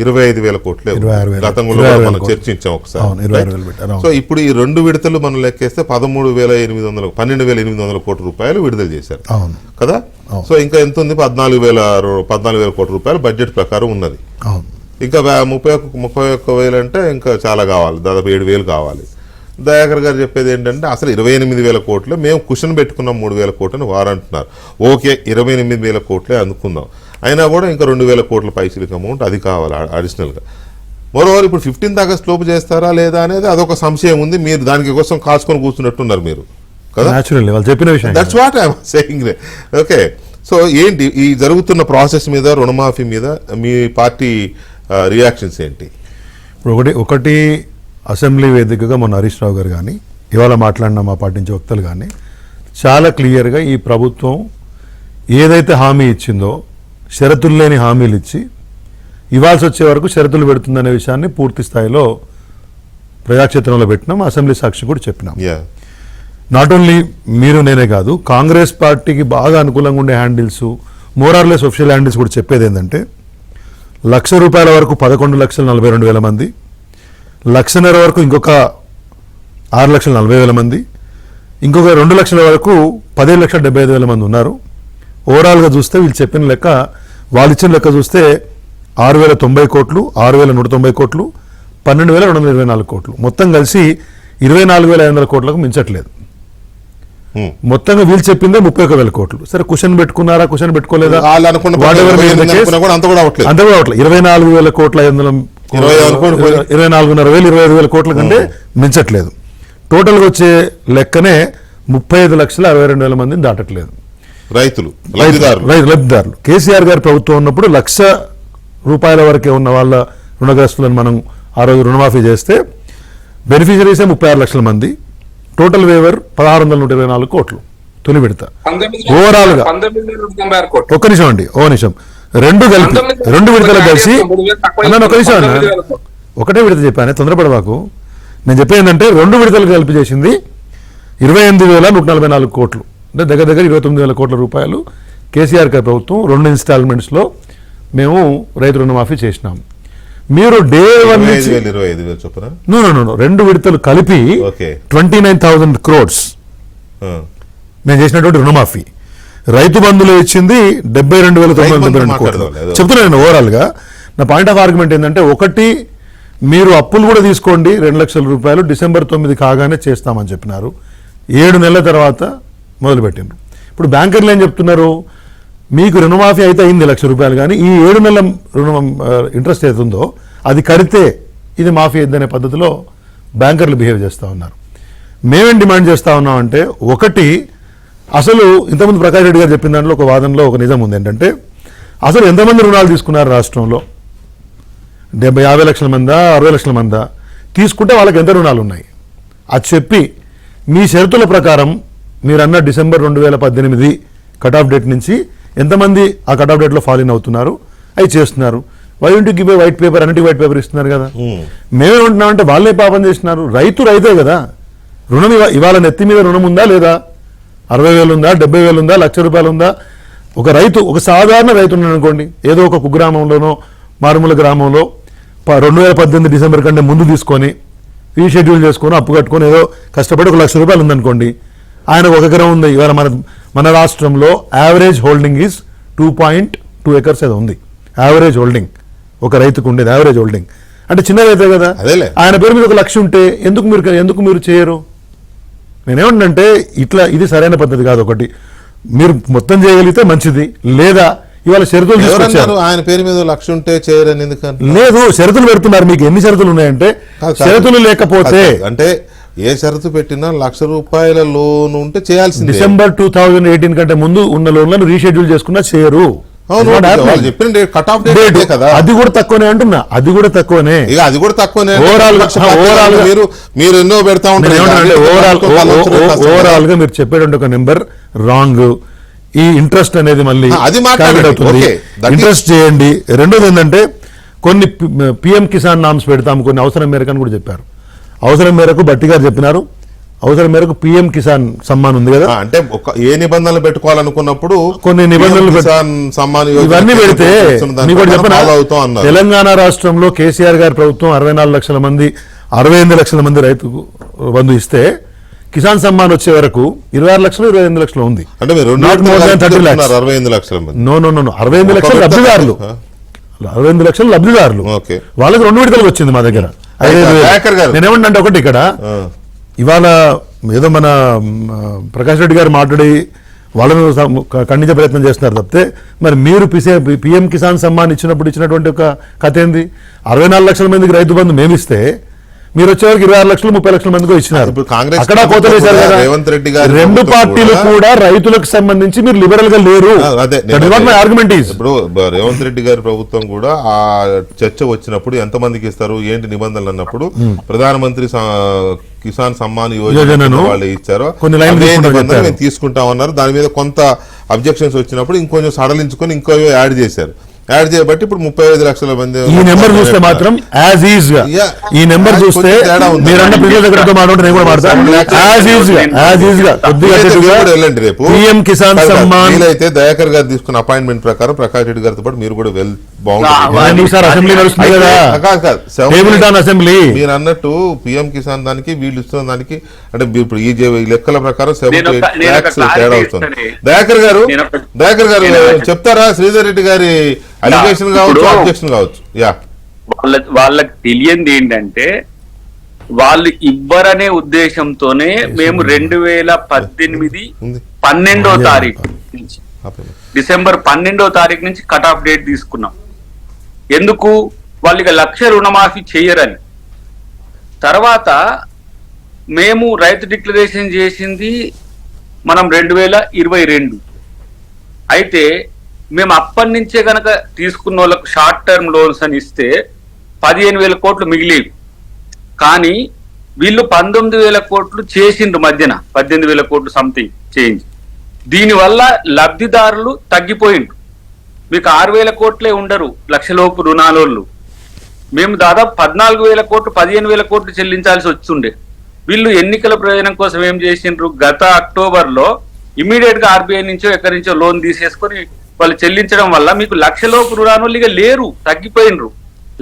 A: 25,000 కోట్లే
D: 26,000
A: గతంలో
D: 26,000
A: మనం
D: కోట్లు.
A: చర్చించాం ఒకసారి.
D: అవును, 26,000 పెట్టారు, అవును.
A: సో ఇప్పుడు ఈ 2 విడతలు మనం లెక్కేస్తే 12,800 కోట్ల రూపాయలు విడుదల చేశారు
D: అవును
A: కదా.
D: అవును.
A: సో ఇంకా ఎంత ఉంది? 14,000 కోట్ల రూపాయలు బడ్జెట్ ప్రకారం ఉన్నది.
D: అవును.
A: ఇంకా 31,000 అంటే ఇంకా చాలా కావాలి, దాదాపు 7,000 కావాలి. దయాకర్ గారు చెప్పేది ఏంటంటే అసలు 28,000 కోట్లు మేము కుషన్ పెట్టుకున్నాం 3,000 కోట్లని వారు అంటున్నారు. ఓకే, 28,000 కోట్లే అందుకుందాం, అయినా కూడా ఇంకా 2,000 కోట్ల పైసలకి అమౌంట్ అది కావాలి అడిషనల్గా. మరోవారు ఇప్పుడు 15th ఆగస్ట్ లోపు చేస్తారా లేదా అనేది అదొక సంశయం ఉంది. మీరు దానికి కోసం కాచుకొని కూర్చున్నట్టున్నారు మీరు కదా.
D: న్యాచురల్లీ వాళ్ళు చెప్పిన విషయం
A: that's what I'm saying. Okay, so ఏంటి ఈ జరుగుతున్న ప్రాసెస్ మీద, రుణమాఫీ మీద మీ పార్టీ రియాక్షన్స్ ఏంటి?
D: ఇప్పుడు ఒకటి అసెంబ్లీ వేదికగా మొన్న హరీష్ రావు గారు కానీ ఇవాళ మాట్లాడిన మా పార్టీ నుంచి వక్తలు కానీ చాలా క్లియర్గా ఈ ప్రభుత్వం ఏదైతే హామీ ఇచ్చిందో షరతులు లేని హామీలు ఇచ్చి ఇవ్వాల్సి వచ్చే వరకు షరతులు పెడుతుందనే విషయాన్ని పూర్తి స్థాయిలో ప్రజాక్షేత్రంలో పెట్టినాం, అసెంబ్లీ సాక్షి కూడా చెప్పినాం. నాట్ ఓన్లీ మీరు నేనే కాదు, కాంగ్రెస్ పార్టీకి బాగా అనుకూలంగా ఉండే హ్యాండిల్స్, మోరార్లెస్ ఒఫిషియల్ హ్యాండిల్స్ కూడా చెప్పేది ఏంటంటే ₹1,00,000 వరకు 11,42,000 మంది, 1,50,000 వరకు ఇంకొక 6,40,000 మంది, ఇంకొక 2,00,000 వరకు 17,75,000 మంది ఉన్నారు. ఓవరాల్గా చూస్తే వీళ్ళు చెప్పిన లెక్క, వాళ్ళు ఇచ్చిన లెక్క చూస్తే 6,090 కోట్లు, 6,190 కోట్లు, 12,224 కోట్లు, మొత్తం కలిసి 24,500 కోట్లకు మించట్లేదు. మొత్తంగా వీళ్ళు చెప్పిందే 31,000 కోట్లు. సరే, కుషన్ పెట్టుకున్నారా, కుషన్ పెట్టుకోలేదా,
A: వాళ్ళు అనుకున్న
D: Whatever may be the case,
A: అంత కూడా అవ్వట్లేదు.
D: 24,000 కోట్ల 24,500 25,000 కోట్ల కంటే మించట్లేదు. టోటల్గా వచ్చే లెక్కనే 35,62,000 మందిని దాటట్లేదు
A: రైతులు, లబ్ధిదారులు.
D: లబ్ధిదారులు. కేసీఆర్ గారి ప్రభుత్వం ఉన్నప్పుడు ₹1,00,000 వరకే ఉన్న వాళ్ళ రుణగ్రస్తులను మనం ఆ రోజు రుణమాఫీ చేస్తే బెనిఫిషరీసే 36 లక్షల మంది, టోటల్ వేవర్ 1,624 కోట్లు తొలి విడత. ఓవరాల్ గా
C: 19,96 కోట్లు.
D: ఒక్క నిమిషం అండి, ఓ నిమిషం, రెండు విడతలు కలిసి అన్న ఒక నిమిషం అన్న, ఒకటే విడత చెప్పాను, తొందరపడవాకు. నేను చెప్పేది ఏంటంటే 2 విడతలు కలిపి చేసింది 28,144 కోట్లు, అంటే దగ్గర దగ్గర 29,000 కోట్ల రూపాయలు కేసీఆర్ గారి ప్రభుత్వం 2 ఇన్స్టాల్మెంట్స్లో మేము రైతు రుణమాఫీ చేసినాం. మీరు డే 1 నుంచి
A: 25,000 చొప్పున
D: నో 2 విడతలు కలిపి 29,000 crores నేను చేసినటువంటి రుణమాఫీ. రైతు బంధులో ఇచ్చింది 72,992 కోట్లు. చెప్తున్నాను ఓవరాల్ గా. నా పాయింట్ ఆఫ్ ఆర్గ్యుమెంట్ ఏంటంటే, ఒకటి, మీరు అప్పులు కూడా తీసుకోండి, 2 లక్షల రూపాయలు డిసెంబర్ 9 కాగానే చేస్తామని చెప్పినారు, 7 నెలల తర్వాత మొదలుపెట్టినారు. ఇప్పుడు బ్యాంకర్లు ఏం చెప్తున్నారు, మీకు రుణమాఫీ అయితే అయింది ₹1,00,000, కానీ ఈ 7 నెలల రుణం ఇంట్రెస్ట్ అవుతుందో అది కడితే ఇది మాఫీ అయిందనే పద్ధతిలో బ్యాంకర్లు బిహేవ్ చేస్తూ ఉన్నారు. మేమేం డిమాండ్ చేస్తూ ఉన్నామంటే, ఒకటి, అసలు ఇంతకుముందు ప్రకాష్ రెడ్డి గారు చెప్పిన దాంట్లో ఒక వాదనలో ఒక నిజం ఉంది ఏంటంటే, అసలు ఎంతమంది రుణాలు తీసుకున్నారు రాష్ట్రంలో, 50 లక్షల మందా, 60 లక్షల మందా, తీసుకుంటే వాళ్ళకి ఎంత రుణాలు ఉన్నాయి అది చెప్పి, మీ షరతుల ప్రకారం మీరు అన్న డిసెంబర్ 2018 కట్ ఆఫ్ డేట్ నుంచి ఎంతమంది ఆ కట్ ఆఫ్ డేట్లో ఫాలో అవుతున్నారు, అవి చేస్తున్నారు. Why don't you give a white paper, అన్నిటి వైట్ పేపర్ ఇస్తున్నారు కదా. మేమేమంటున్నామంటే, వాళ్ళే పాపం చేస్తున్నారు, రైతే కదా. రుణం ఇవాళ నెత్తి మీద రుణం ఉందా లేదా, 60,000 ఉందా, 70,000 ఉందా, ₹1,00,000 ఉందా? ఒక రైతు, ఒక సాధారణ రైతు ఉన్నాడు అనుకోండి, ఏదో ఒక కుగ్రామంలోనో మారుమూల గ్రామంలో 2018 డిసెంబర్ కంటే ముందు తీసుకొని రీషెడ్యూల్ చేసుకొని అప్పు కట్టుకొని ఏదో కష్టపడి ₹1,00,000 ఉందనుకోండి, ఆయనకు 1 ఎకరం ఉంది. ఇవాళ మన రాష్ట్రంలో యావరేజ్ హోల్డింగ్ ఈజ్ 2.2 acres ఏదో ఉంది యావరేజ్ హోల్డింగ్, ఒక రైతుకు ఉండేది యావరేజ్ హోల్డింగ్. అంటే చిన్న రైతే కదా, ఆయన పేరు మీద 1,00,000 ఉంటే ఎందుకు మీరు చేయరు? నేనేమంటే, ఇది సరైన పద్ధతి కాదు. ఒకటి, మీరు మొత్తం చేయగలిగితే మంచిది, లేదా ఇవాళ షరతులు తీసుకొచ్చారు,
A: ఆయన పేరు మీద 1,00,000 ఉంటే చేయరని ఎందుకంటే,
D: లేదు షరతులు పెడుతున్నారు. మీకు ఎన్ని షరతులు ఉన్నాయంటే, షరతులు లేకపోతే
A: అంటే ఏ షరతు పెట్టినా ₹1,00,000 లోన్ ఉంటే చేయాల్సింది.
D: డిసెంబర్ 2018 కంటే ముందు ఉన్న లోన్లను రీషెడ్యూల్ చేసుకున్నా చేయరు. అది కూడా తక్కువనే అంటున్నా, అది కూడా తక్కువనే.
A: మీరు ఎన్నో పెడతా ఉంటారు.
D: ఓవరాల్ గా మీరు చెప్పేటువంటి ఒక నెంబర్ రాంగ్. ఈ ఇంట్రెస్ట్ అనేది మళ్ళీ ఇంట్రెస్ట్ చేయండి. రెండోది ఏంటంటే, కొన్ని PM కిసాన్ నామ్స్ పెడతాము, కొన్ని అవసరం మేరకు అని కూడా చెప్పారు. అవసరం మేరకు బట్టి గారు చెప్పినారు, అవసరం మేరకు పిఎం కిసాన్ సమ్మాన్ ఉంది కదా,
A: అంటే ఏ నిబంధనలు పెట్టుకోవాలనుకున్నప్పుడు
D: కొన్ని నిబంధనలు
A: కిసాన్ సమ్మాన్ యోజన
D: ఇవన్నీ పెడితే
A: దాని
D: మీకు ఒకటి
A: ప్రకారం
D: చెప్పనా?
A: follow అవుతాం అన్నారు.
D: తెలంగాణ రాష్ట్రంలో కేసీఆర్ గారి ప్రభుత్వం 64 లక్షల మంది 68 లక్షల మంది రైతుకు బంధు ఇస్తే కిసాన్ సమ్మాన్ వచ్చే వరకు 26 లక్షలు 28 లక్షలు ఉంది.
A: అంటే మీరు
D: Not more than 30 lakhs.
A: 65 లక్షల మంది.
D: నో 68 లక్షల లబ్ధిదారులు, 68 లక్షల లబ్ధిదారులు.
A: ఓకే.
D: వాళ్ళకి 2 విడతలకు వచ్చింది మా దగ్గర.
A: దయాకర్ గారు.
D: నేనేమంటే ఒకటి ఇక్కడ ఇవాళ ఏదో మన ప్రకాష్ రెడ్డి గారు మాట్లాడి వాళ్ళను ఖండించే ప్రయత్నం చేస్తున్నారు తప్పితే, మరి మీరు పిఎం కిసాన్ సమ్మాన్ ఇచ్చినటువంటి ఒక కథ ఏంది? 64 లక్షల మందికి రైతు బంధు మేమిస్తే మీరు వచ్చేవారికి 26 లక్షలు 30 లక్షల మందికి ఇచ్చినారు.
A: ఇప్పుడు కాంగ్రెస్
D: అక్కడ కోత వేశారు కదా.
A: రేవంత్ రెడ్డి గారి
D: రెండు పార్టీలు కూడా రైతులకు సంబంధించి మీరు లిబరల్ గా లేరు.
A: అదే
D: ఆర్గ్యుమెంట్ ఈజ్
A: ఇప్పుడు రేవంత్ రెడ్డి గారి ప్రభుత్వం కూడా ఆ చర్చ వచ్చినప్పుడు ఎంతమందికి ఇస్తారు ఏంటి నిబంధనలు అన్నప్పుడు ప్రధానమంత్రి కిసాన్ సమ్మాన్ యోజనను వాళ్ళు ఇచ్చారో
D: కొన్ని లైన్లు
A: మేము తీసుకుంటామన్నారు. దాని మీద కొంత అబ్జెక్షన్స్ వచ్చినప్పుడు ఇంకొంచెం సడలించుకొని ఇంకో యాడ్ చేశారు. యాడ్ చేయబట్టి ఇప్పుడు 35 లక్షల మంది.
D: ఈ నెంబర్ చూస్తే మాత్రం యాజ్ ఈజ్ గా ఈ నెంబర్ చూస్తే మీరన్న ప్రిన్సిపల్ సెక్రటరీతో మాట్లాడుతూ నేను కూడా మాట్లాడతాను. యాజ్ ఈజ్ గా కొద్దిగా
A: వెళ్ళండి రేపు
D: పిఎం కిసాన్ సమ్మాన్
A: అయితే దయాకర్ గారు తీసుకున్న అపాయింట్మెంట్ ప్రకారం ప్రకాష్ రెడ్డి గారితో పాటు మీరు కూడా బాగుంటుంది.
D: అసెంబ్లీ నడుస్తుంది కదా, టేబుల్ టాన్ అసెంబ్లీ.
A: మీరు అన్నట్టు పిఎం కిసాన్ దానికి వీళ్ళు ఇస్తున్న దానికి అంటే ఇప్పుడు ఈ లెక్కల ప్రకారం 78 lakhs తేడా వస్తుంది. దయాకర్ గారు చెప్తారా శ్రీధర్ రెడ్డి గారి అలిగేషన్ కావచ్చు అబ్జెక్షన్ కావచ్చు? యా,
B: వాళ్ళకి తెలియంది ఏంటంటే వాళ్ళు ఇవ్వరనే ఉద్దేశంతోనే మేము 2018 12వ తారీఖు నుంచి డిసెంబర్ 12వ తారీఖు నుంచి కట్ ఆఫ్ డేట్ తీసుకున్నాం. ఎందుకు? వాళ్ళు ఇక 1,00,000 రుణమాఫీ చేయరని. తర్వాత మేము రైతు డిక్లరేషన్ చేసింది మనం 2022. అయితే మేము అప్పటి నుంచే కనుక తీసుకున్న వాళ్ళకు షార్ట్ టర్మ్ లోన్స్ అని ఇస్తే 15,000 కోట్లు మిగిలేవి. కానీ వీళ్ళు 19,000 కోట్లు చేసిండ్రు మధ్యన, 18,000 కోట్లు సంథింగ్ చేంజ్. దీనివల్ల లబ్ధిదారులు తగ్గిపోయిండ్రు. మీకు 6,000 కోట్లే ఉండరు లక్షలోపు రుణాలోళ్ళు. మేము దాదాపు 14,000 కోట్లు 15,000 కోట్లు చెల్లించాల్సి వచ్చిండే. వీళ్ళు ఎన్నికల ప్రయోజనం కోసం ఏం చేసిండ్రు? గత అక్టోబర్లో ఇమీడియట్ గా ఆర్బీఐ నుంచో ఎక్కడి నుంచో లోన్ తీసేసుకొని వాళ్ళు చెల్లించడం వల్ల మీకు లక్షలోపు రుణాలు ఇక లేరు, తగ్గిపోయినరు.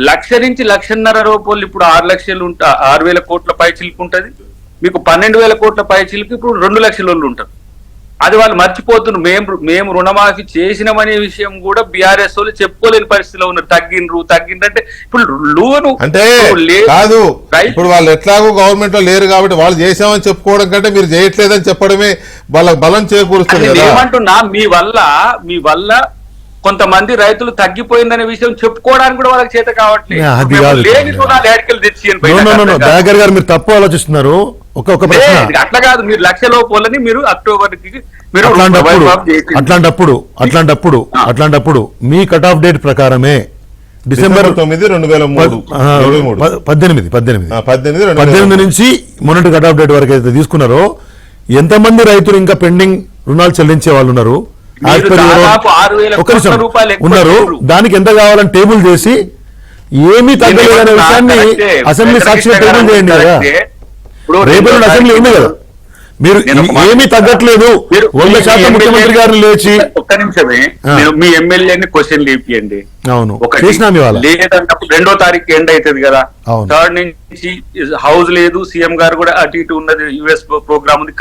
B: 1,00,000 నుంచి 1,50,000 రూపాయలు ఇప్పుడు 6 లక్షలు 6,000 కోట్ల పై చిలుకు ఉంటుంది. మీకు 12,000 కోట్ల పై చిలుకు ఇప్పుడు 2 లక్షల వాళ్ళు ఉంటారు. అది వాళ్ళు మర్చిపోతున్నారు. మేము రుణమాఫీ చేసినామనే విషయం కూడా బీఆర్ఎస్ వాళ్ళు చెప్పుకోలేని పరిస్థితిలో ఉన్నారు. తగ్గిండ్రు అంటే ఇప్పుడు లోను
A: అంటే కాదు. ఇప్పుడు వాళ్ళు ఎట్లాగో గవర్నమెంట్ లో లేరు కాబట్టి వాళ్ళు చేసామని చెప్పుకోవడం కంటే మీరు చేయట్లేదని చెప్పడమే వాళ్ళకి బలం చేకూరుస్తుంది.
B: ఏమంటున్నా, మీ వల్ల కొంతమంది రైతులు తగ్గిపోయిందనే విషయం చెప్పుకోవడానికి కూడా వాళ్ళకి చేత కావట్లేదు.
D: దయాకర్ గారు మీరు తప్పు ఆలోచిస్తున్నారు.
B: అట్లా కాదు, మీరు 1,00,000 లోపలని మీరు అక్టోబర్ కి మీరు
D: అట్లాంటప్పుడు మీ కట్ ఆఫ్ డేట్ ప్రకారమే డిసెంబర్
A: 9, 2018
D: నుంచి మొన్నటి కట్ ఆఫ్ డేట్ వరకు అయితే తీసుకున్నారో ఎంతమంది రైతులు ఇంకా పెండింగ్ రుణాలు చెల్లించే వాళ్ళు ఉన్నారు ఉన్నారు, దానికి ఎంత కావాలని టేబుల్ చేసి ఏమీ తగ్గలేదనే విషయాన్ని అసెంబ్లీ సాక్షిగా టేబుల్ చేయండి కదా. రేపు అసెంబ్లీ ఉంది కదా, మీరు ఏమీ తగ్గట్లేదు 100% ముఖ్యమంత్రి గారిని లేచి
B: ఒక్క నిమిషమే మీ ఎమ్మెల్యేని క్వశ్చన్ లేపియండి.
D: అవును, చేసినాం ఇవాళ.
B: లేదంటే 2వ తారీఖు ఎండ్ అవుతుంది కదా, 3rd నుంచి హౌస్ లేదు, సీఎం గారు కూడా అటు ఇటు ఉన్నది, యుఎస్ ప్రోగ్రామ్ ఉంది,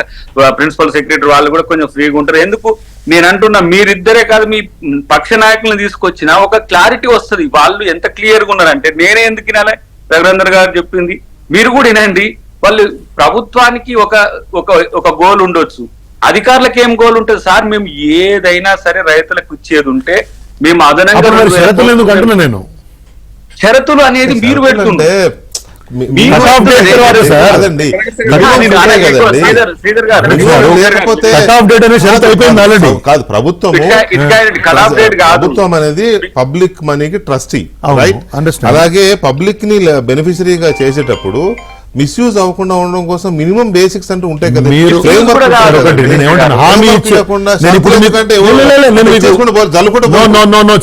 B: ప్రిన్సిపల్ సెక్రటరీ వాళ్ళు కూడా కొంచెం ఫ్రీగా ఉంటారు. ఎందుకు నేను అంటున్నా, మీరిద్దరే కాదు మీ పక్ష నాయకులను తీసుకొచ్చినా ఒక క్లారిటీ వస్తుంది. వాళ్ళు ఎంత క్లియర్ గా ఉన్నారంటే నేనే ఎందుకు వినాలి? రఘునందన్ గారు చెప్పింది మీరు కూడా వినండి. వాళ్ళు ప్రభుత్వానికి ఒక గోల్ ఉండొచ్చు, అధికారులకు ఏం గోల్ ఉంటుంది? సార్ మేము ఏదైనా సరే రైతులకు ఇచ్చేది ఉంటే మేము అదనంగా షరతులు అనేది మీరు పెడుతుంటే
A: కాదు. ప్రభుత్వం అనేది పబ్లిక్ మనీకి ట్రస్టీ, రైట్? అలాగే పబ్లిక్ ని బెనిఫిషరీగా చేసేటప్పుడు మిస్యూజ్ అవ్వకుండా ఉండడం కోసం మినిమం బేసిక్స్ అంటూ ఉంటాయి కదా.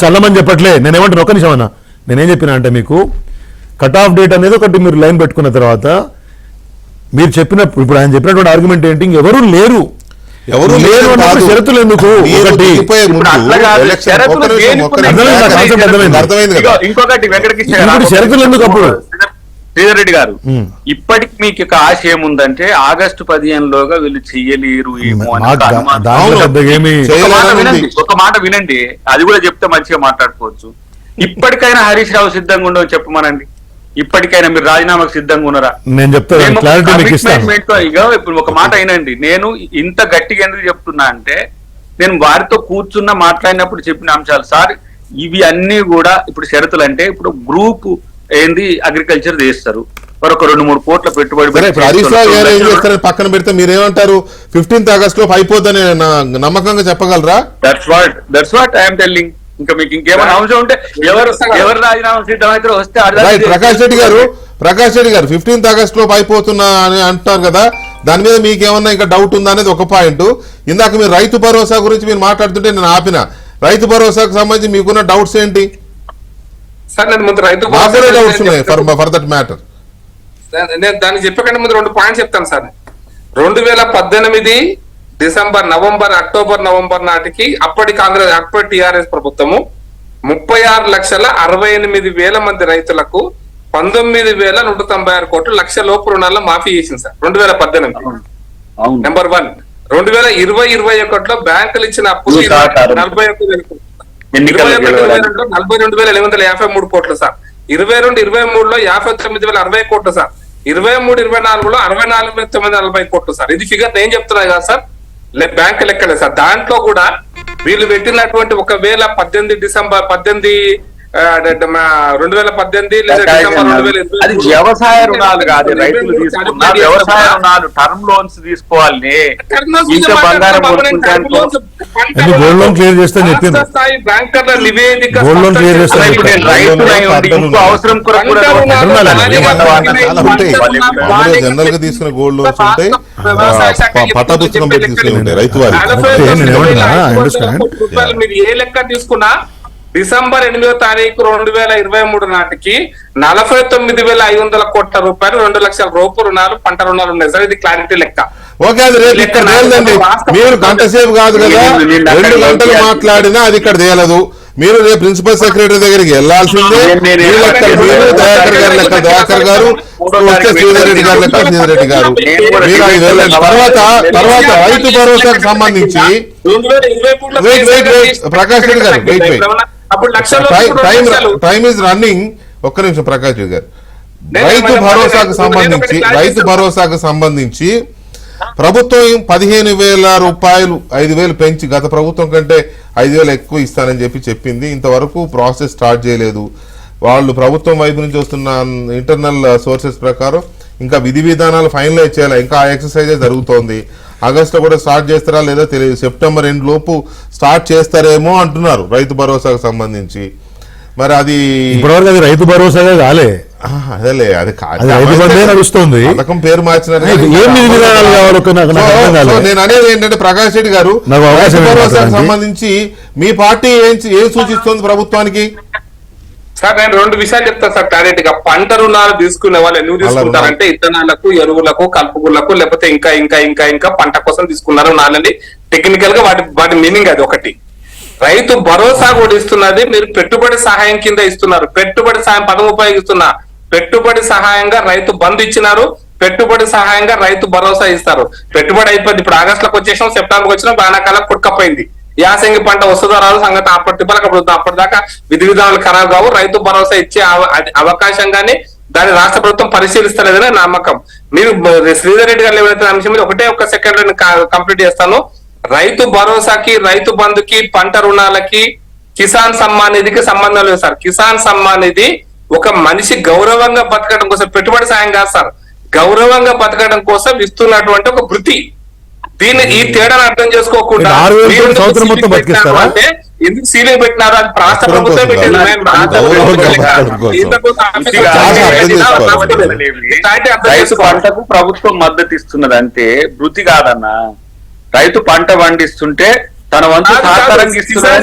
D: చల్లమని చెప్పట్లే, నేనేమంటాను ఒక్క నిమిషం అన్నా. నేనేం చెప్పినా అంటే మీకు కట్ ఆఫ్ డేట్ అనేది ఒకటి మీరు లైన్ పెట్టుకున్న తర్వాత మీరు చెప్పినప్పుడు ఇప్పుడు ఆయన చెప్పినటువంటి ఆర్గ్యుమెంట్ ఏంటి, ఎవరు లేరు
A: ఎవరు
D: లేరు అన్నప్పుడు షరతులు ఎందుకు? ఒకటి
B: ఇప్పుడు అట్లా కాదు, షరతులు దేనికి
A: అర్థమైంది కదా.
B: ఇంకొకటి వెంకటకృష్ణ
D: ఇప్పుడు షరతులు ఎందుకు అప్పుడు?
B: శ్రీధర్ రెడ్డి గారు, ఇప్పటికి మీకు ఒక ఆశ ఏముందంటే ఆగస్టు 15లోగా వీళ్ళు చెయ్యలేరు ఏమో అని ఒక అనుమానం.
D: దాంట్లో పెద్దగా ఏమీ
B: ఒక మాట వినండి, అది కూడా చెప్తే మంచిగా మాట్లాడుకోవచ్చు. ఇప్పటికైనా హరీష్ రావు సిద్ధంగా ఉండవు చెప్పమనండి. ఇప్పటికైనా మీరు రాజీనామాకు సిద్ధంగా ఉన్నారా?
D: నేను చెప్తాను, క్లారిటీ మీకు ఇస్తాను.
B: ఇక ఇప్పుడు ఒక మాట అయినండి, నేను ఇంత గట్టిగా ఎందుకు చెప్తున్నా అంటే నేను వారితో కూర్చున్న మాట్లాడినప్పుడు చెప్పిన అంశాలు సార్, ఇవి అన్ని కూడా ఇప్పుడు షరతులు అంటే ఇప్పుడు గ్రూప్ ఏంది అగ్రికల్చర్ చేస్తారు, ఒక 2-3 కోట్ల పెట్టుబడి
A: ఇప్పుడు హరీష్ రావు గారు ఏం చేస్తారని పక్కన పెడితే మీరేమంటారు? 15th ఆగస్టు లోపు అయిపోద్దని నమ్మకంగా చెప్పగలరా?
B: That's what I'm telling. ఇంకా మీకు ఇంకేమైనా అంశం ఉంటే ఎవరు రాజీనామా సిద్ధమైతే వస్తే
A: ప్రకాష్ రెడ్డి గారు 15th ఆగస్టు లోపు అయిపోతున్నా అని అంటున్నారు కదా, దాని మీద మీకేమన్నా ఇంకా డౌట్ ఉందా అనేది ఒక పాయింట్. ఇందాక మీరు రైతు భరోసా గురించి మీరు మాట్లాడుతుంటే నేను ఆపిన. రైతు భరోసాకు సంబంధించి మీకున్న డౌట్స్ ఏంటి?
C: సార్ నేను ముందు రైతు
A: డౌట్స్ ఉన్నాయి ఫర్ దట్ మ్యాటర్.
C: నేను దాన్ని చెప్పకంటే ముందు 2 పాయింట్స్ చెప్తాను సార్. 2018 డిసెంబర్, అక్టోబర్ నవంబర్ నాటికి అప్పటి టిఆర్ఎస్ ప్రభుత్వము 36,68,000 మంది రైతులకు 19,196 కోట్లు లక్ష లోపు రుణాల్లో మాఫీ చేసింది సార్ 2018. నెంబర్ 1. 2020-21లో బ్యాంకులు ఇచ్చిన అప్పులు 42,753 కోట్లు సార్. 22-23లో 59,060 కోట్లు సార్. 23-24లో 64,940 కోట్లు సార్. ఇది ఫిగర్ నేను చెప్తున్నా కదా సార్, బ్యాంక్ లెక్కలే సార్. దాంట్లో కూడా వీళ్ళు పెట్టినటువంటి 2018 డిసెంబర్ 2018 లేదా డిసెంబర్ 2020
B: అది వ్యవసాయ రుణాలు కాదు, రైతులు తీసుకున్న వ్యవసాయ రుణాలు, టర్మ్ లోన్స్ తీసుకోవాలి. ఇంత బంగారం
D: గోల్డ్ లోన్ క్లియర్ చేస్తే చెప్పింది,
C: బ్యాంకర్ల నివేదిక
D: గోల్డ్ లోన్ క్లియర్ చేస్తే
B: ఇంకో అవసరం కొరకు
A: జనరల్ గా తీసుకునే గోల్డ్ లోన్స్ ఉంటాయి, పట్టపుస్తకం తీసుకుని ఉంటాయి రైతు వారి.
C: మీరు ఏ లెక్క తీసుకున్నా డిసెంబర్ 8వ తారీఖు 2023 నాటికి 49,500 కోట్ల రూపాయలు 2 లక్షల రూపాయలు రుణాలు, పంట రుణాలు ఉన్నాయి సార్. ఇది క్లారిటీ లెక్క.
A: ఓకే, అది రేపు ఇక్కడ తేలదండి. మీరు గంట సేపు కాదు కదా, 2 గంటలు మాట్లాడినా అది ఇక్కడ తేలదు. మీరు రేపు ప్రిన్సిపల్ సెక్రటరీ దగ్గరికి వెళ్లాల్సిందే. దయాకర్ గారు, శ్రీధర్ రెడ్డి గారు లెక్క శ్రీధర్ రెడ్డి గారు, మీరు అది వెళ్ళండి. తర్వాత రైతు భరోసాకు సంబంధించి ప్రకాష్ రెడ్డి గారు టైమ్ ఈజ్ రన్నింగ్. ఒక్క నిమిషం ప్రకాష్ రెడ్డి గారు, రైతు భరోసాకు సంబంధించి ప్రభుత్వం 15,000 రూపాయలు 5,000 పెంచి గత ప్రభుత్వం కంటే 5,000 ఎక్కువ ఇస్తానని చెప్పింది. ఇంతవరకు ప్రాసెస్ స్టార్ట్ చేయలేదు. వాళ్ళు ప్రభుత్వం వైపు నుంచి వస్తున్న ఇంటర్నల్ సోర్సెస్ ప్రకారం ఇంకా విధి విధానాలు ఫైనలైజ్ చేయాలి. ఇంకా ఆ ఎక్సర్సైజే జరుగుతోంది. ఆగస్టులో కూడా స్టార్ట్ చేస్తారా లేదో తెలియదు. సెప్టెంబర్ ఎండ్ లోపు స్టార్ట్ చేస్తారేమో అంటున్నారు రైతు భరోసాకు సంబంధించి. మరి అది
D: ఇప్పటివరకు అది రైతు భరోసాగా కాలే,
A: అదేలే, అది
D: నడుస్తుంది.
A: పథకం పేరు మార్చినారు. నేను అనేది ఏంటంటే ప్రకాష్ రెడ్డి గారు, రైతు భరోసాకు సంబంధించి మీ పార్టీ ఏం సూచిస్తుంది ప్రభుత్వానికి?
C: సార్ నేను 2 విషయాలు చెప్తాను సార్ క్లారిటీగా. పంట రుణాలు తీసుకునే వాళ్ళు ఎందుకు తీసుకుంటారంటే ఇత్తనాలకు, ఎరువులకు, కలుపుకులకు, లేకపోతే ఇంకా ఇంకా ఇంకా ఇంకా పంట కోసం తీసుకున్నారు నాలని టెక్నికల్ గా వాటి మీనింగ్ అది ఒకటి. రైతు భరోసా కూడా ఇస్తున్నది మీరు పెట్టుబడి సహాయం కింద ఇస్తున్నారు. పెట్టుబడి సహాయం పదం ఉపయోగిస్తున్నా. పెట్టుబడి సహాయంగా రైతు బంధు ఇచ్చినారు, పెట్టుబడి సహాయంగా రైతు భరోసా ఇస్తారు. పెట్టుబడి అయిపోయింది. ఇప్పుడు ఆగస్టులోకి వచ్చేసినాం, సెప్టెంబర్కి వచ్చినా వానాకాలం కుట్టుకపోయింది. యాసంగి పంట వస్తుందో రాదు సంగతి అప్పటిదాకా విధి విధానాలు ఖరాబు కావు. రైతు భరోసా ఇచ్చే అవకాశంగానే దాన్ని రాష్ట్ర ప్రభుత్వం పరిశీలిస్తలేదని నమ్మకం. మీరు శ్రీధర్ రెడ్డి గారు ఏవైతే అంశం మీద ఒక్క సెకండ్ కంప్లీట్ చేస్తాను. రైతు భరోసాకి, రైతు బంధుకి, పంట రుణాలకి, కిసాన్ సమ్మాన్ నిధికి సంబంధం లేదు సార్. కిసాన్ సమ్మాన్ నిధి ఒక మనిషి గౌరవంగా బతకడం కోసం, పెట్టుబడి సాయం కాదు సార్, గౌరవంగా బతకడం కోసం ఇస్తున్నటువంటి ఒక వృత్తి. దీన్ని ఈ తేడాను అర్థం చేసుకోకుండా అంటే ఎందుకు సీలింగ్ పెట్టినారు? అది రాష్ట్ర ప్రభుత్వం
B: రైతు పంటకు ప్రభుత్వం మద్దతు ఇస్తున్నది అంటే వృత్తి కాదన్నా. రైతు పంట పండిస్తుంటే తన వంతు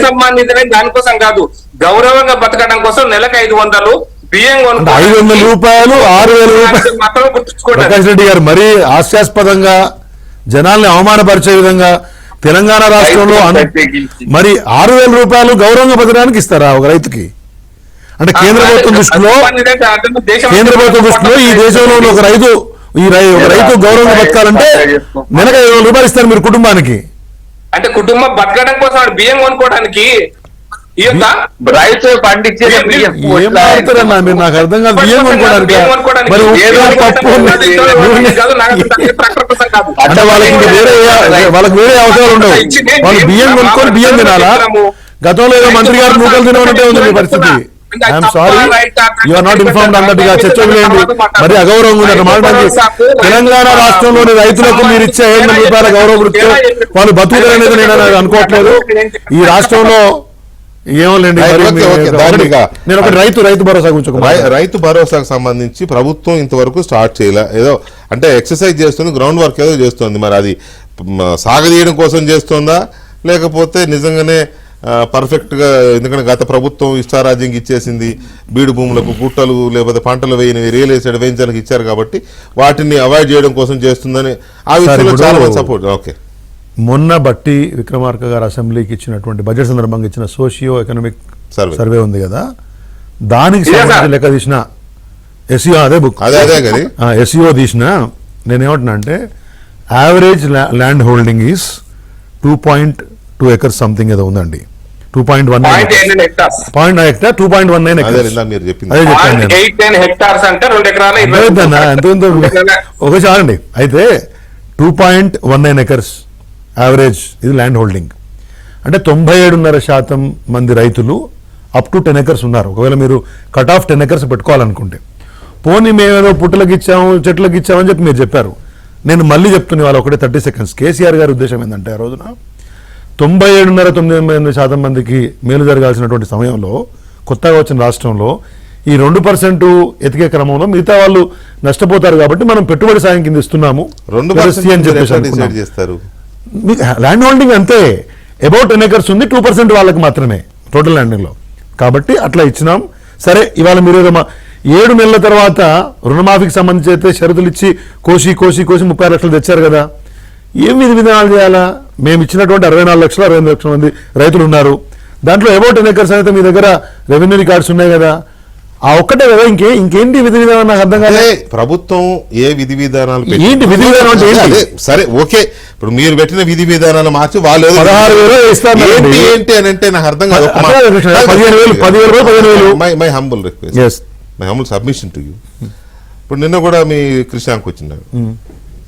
C: సంబంధించిన దానికోసం కాదు, గౌరవంగా బతకడం కోసం నెలకు 500, బియ్యం
D: అంటే 500 రూపాయలు 6,000 రూపాయలు
C: మాత్రమే గుర్తుంచుకోండి.
D: ప్రకాష్ రెడ్డి గారు మరీ హాస్యాస్పదంగా జనాల్ని అవమానపరిచే విధంగా తెలంగాణ రాష్ట్రంలో మరి 6,000 రూపాయలు గౌరవంగా బతకడానికి ఇస్తారా ఒక రైతుకి? అంటే కేంద్ర ప్రభుత్వం దృష్టిలో ఈ దేశంలో ఉన్న ఒక రైతు గౌరవంగా బతకాలంటే నెలకు 5,000 రూపాయలు ఇస్తారు మీరు కుటుంబానికి.
C: అంటే కుటుంబం బతకడం కోసం బియ్యం కొనుక్కోవడానికి
B: రైతు పండించే
D: ఏం మాట్లాడతారన్నా మీరు? నాకు అర్థం కాదు. బియ్యం కొనుక్కోవడానికి మరి ఏదో పప్పు అంటే వాళ్ళకి వేరే అవసరాలు ఉండవు. వాళ్ళు బియ్యం కొనుక్కొని బియ్యం తినాలా? గతంలో ఏదో మంత్రి గారు నూకలు తినమంటే ఉంది మీ పరిస్థితి. I'm sorry, you are not informed అన్నట్టుగా చర్చ వదిలేయండి. మరి అగౌరవం ఉంది అన్నమాట. తెలంగాణ రాష్ట్రంలోని రైతులకు మీరు ఇచ్చే 5,000 రూపాయల గౌరవ వృత్తి వాళ్ళు బతుకుతారనేది నేను అనుకోవట్లేదు. ఈ రాష్ట్రంలో ఏమోలేండి. నేను ఒక రైతు భరోసా గురించి
A: రైతు భరోసాకు సంబంధించి ప్రభుత్వం ఇంతవరకు స్టార్ట్ చేయలే. ఏదో అంటే ఎక్సర్సైజ్ చేస్తుంది, గ్రౌండ్ వర్క్ ఏదో చేస్తుంది. మరి అది సాగదీయడం కోసం చేస్తుందా లేకపోతే నిజంగానే పర్ఫెక్ట్ గా? ఎందుకంటే గత ప్రభుత్వం ఇష్టారాజ్యంకి ఇచ్చేసింది, బీడు భూములకు గుట్టలు లేకపోతే పంటలు వేయని రియల్ ఎస్టేట్ వేయించడానికి ఇచ్చారు కాబట్టి వాటిని అవాయిడ్ చేయడం కోసం చేస్తుందని ఆ విషయంలో చాలా మంది సపోర్ట్. ఓకే,
D: మొన్న బట్టి విక్రమార్క గారు అసెంబ్లీకి ఇచ్చినటువంటి బడ్జెట్ సందర్భంగా ఇచ్చిన సోషియో ఎకనామిక్ సర్వే ఉంది కదా, దానికి సంబంధించి లెక్క తీసిన ఎస్ఈఓ అదే బుక్ ఎస్ఈఓ తీసిన నేనేమంటున్నా అంటే average land holding is 2.2 acres something ఏదో ఉందండి. 2.19 హెక్టార్స్ 2.19 acres. ఒక చాలండి. అయితే 2.19 acres యావరేజ్ ఇది ల్యాండ్ హోల్డింగ్. అంటే 97.5% మంది రైతులు అప్ టు 10 acres ఉన్నారు. ఒకవేళ మీరు కట్ ఆఫ్ 10 acres పెట్టుకోవాలనుకుంటే, పోనీ మేమేదో పుట్టలకు ఇచ్చాము చెట్లకు ఇచ్చామని చెప్పి మీరు చెప్పారు. నేను మళ్ళీ చెప్తున్నా వాళ్ళు ఒకటే 30 seconds. కేసీఆర్ గారి ఉద్దేశం ఏంటంటే ఆ రోజున 97.9% మందికి మేలు జరగాల్సినటువంటి సమయంలో కొత్తగా వచ్చిన రాష్ట్రంలో ఈ 2% ఎతికే క్రమంలో మిగతా వాళ్ళు నష్టపోతారు కాబట్టి మనం పెట్టుబడి సాయం కింద ఇస్తున్నాము.
A: 2% చేస్తారు.
D: ల్యాండ్ హోల్డింగ్ అంతే, అబౌట్ 10 acres ఉంది, 2% వాళ్ళకి మాత్రమే టోటల్ ల్యాండింగ్ లో. కాబట్టి అట్లా ఇచ్చినాం. సరే, ఇవాళ మీరు 7 నెలల తర్వాత రుణమాఫీకి సంబంధించి అయితే షరతులు ఇచ్చి కోసి 36 లక్షలు తెచ్చారు కదా, ఏం విధానాలు చేయాలా? మేము ఇచ్చినటువంటి 64 లక్షలు 65 లక్షల మంది రైతులు ఉన్నారు. దాంట్లో అబౌట్ 10 acres అయితే మీ దగ్గర రెవెన్యూ రికార్డ్స్ ఉన్నాయి కదా, ఆ ఒక్కటే కదా. ఇంకేంటి విధి విధానం నాకు అర్థం కాదు.
A: ప్రభుత్వం ఏ విధి విధానాలు
D: ఏంటి విధి విధానం అంటే ఏంటి?
A: సరే ఓకే, ఇప్పుడు మీరు పెట్టిన విధి విధానాలు మార్చి వాళ్ళు
D: 16,000 ఇస్తారు
A: ఏంటి అని అంటే నాకు అర్థం కాదు.
D: 15,000
A: my humble request, my humble submission to you. ఇప్పుడు నిన్న కూడా మీ కృష్ణాంక్ వచ్చినాడు,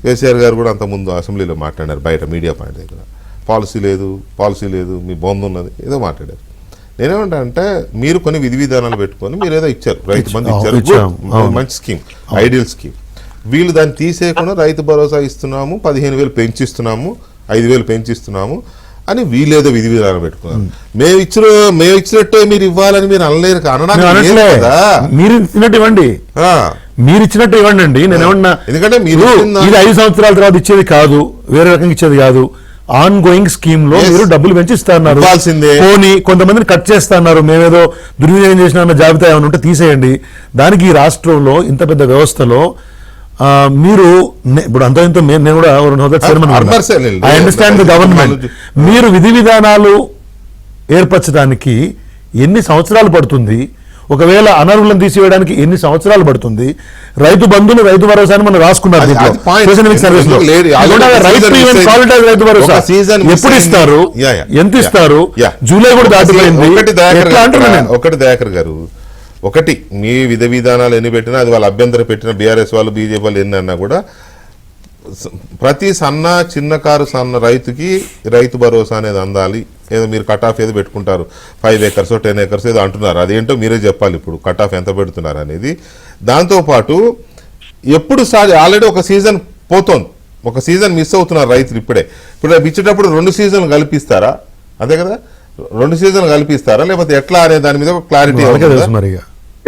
A: కేసీఆర్ గారు కూడా అంతకుముందు అసెంబ్లీలో మాట్లాడారు బయట మీడియా పాయింట్ దగ్గర. పాలసీ లేదు మీ బొందు ఉన్నది ఏదో మాట్లాడారు. నేనేమంటా అంటే మీరు కొన్ని విధి విధానాలు పెట్టుకొని మీరు ఏదో ఇచ్చారు, రైతు బంధు ఇచ్చారు, మంచి స్కీమ్, ఐడియల్ స్కీమ్. వీళ్ళు దాన్ని తీసేయకుండా రైతు భరోసా ఇస్తున్నాము, 15,000 పెంచిస్తున్నాము, 5,000 పెంచిస్తున్నాము అని వీళ్ళేదో విధి విధానం పెట్టుకున్నారు. మేము ఇచ్చినట్టే మీరు ఇవ్వాలని మీరు అనలేరు.
D: మీరు ఇచ్చినట్టు ఇవ్వండి అండి. నేను ఏమన్నా,
A: ఎందుకంటే మీరు
D: ఇది 5 సంవత్సరాల తర్వాత ఇచ్చేది కాదు, వేరే రకంగా ఇచ్చేది కాదు. ఆన్ గోయింగ్ స్కీమ్ లో మీరు డబ్బులు పెంచి ఇస్తున్నారు. పోనీ కొంతమందిని కట్ చేస్తున్నారు, మేమేదో దుర్వినియోగం చేసిన జాబితా ఏమైనా ఉంటే తీసేయండి. దానికి ఈ రాష్ట్రంలో ఇంత పెద్ద వ్యవస్థలో మీరు ఇప్పుడు అంత ఇంత నేను కూడా ఐ అండర్స్టాండ్ ది గవర్నమెంట్. మీరు విధి విధానాలు ఏర్పరచడానికి ఎన్ని సంవత్సరాలు పడుతుంది? ఒకవేళ అనర్హులను తీసివేయడానికి ఎన్ని సంవత్సరాలు పడుతుంది? రైతు బంధుని రైతు భరోసాని మనం రాసుకున్నారు. ఎప్పుడు ఇస్తారు, ఎంత ఇస్తారు? జూలై కూడా దాటిపోయింది.
A: ఒకటి దయాకర్ గారు, ఒకటి మీ విధి విధానాలు ఎన్ని పెట్టినా అది వాళ్ళు అభ్యంతరం పెట్టిన బీఆర్ఎస్ వాళ్ళు బీజేపీ వాళ్ళు ఎన్ని అన్నా కూడా ప్రతి చిన్నకారు రైతుకి రైతు భరోసా అనేది అందాలి. ఏదో మీరు కట్ ఆఫ్ ఏదో పెట్టుకుంటారు, 5 acres 10 acres ఏదో అంటున్నారు, అదేంటో మీరే చెప్పాలి ఇప్పుడు కట్ ఆఫ్ ఎంత పెడుతున్నారు అనేది. దాంతోపాటు ఎప్పుడు ఆల్రెడీ ఒక సీజన్ పోతోంది, ఒక సీజన్ మిస్ అవుతున్నారు రైతులు. ఇప్పుడు ఇచ్చేటప్పుడు 2 సీజన్లు కల్పిస్తారా? అదే కదా, 2 సీజన్లు కల్పిస్తారా లేకపోతే ఎట్లా అనే దాని మీద ఒక క్లారిటీ.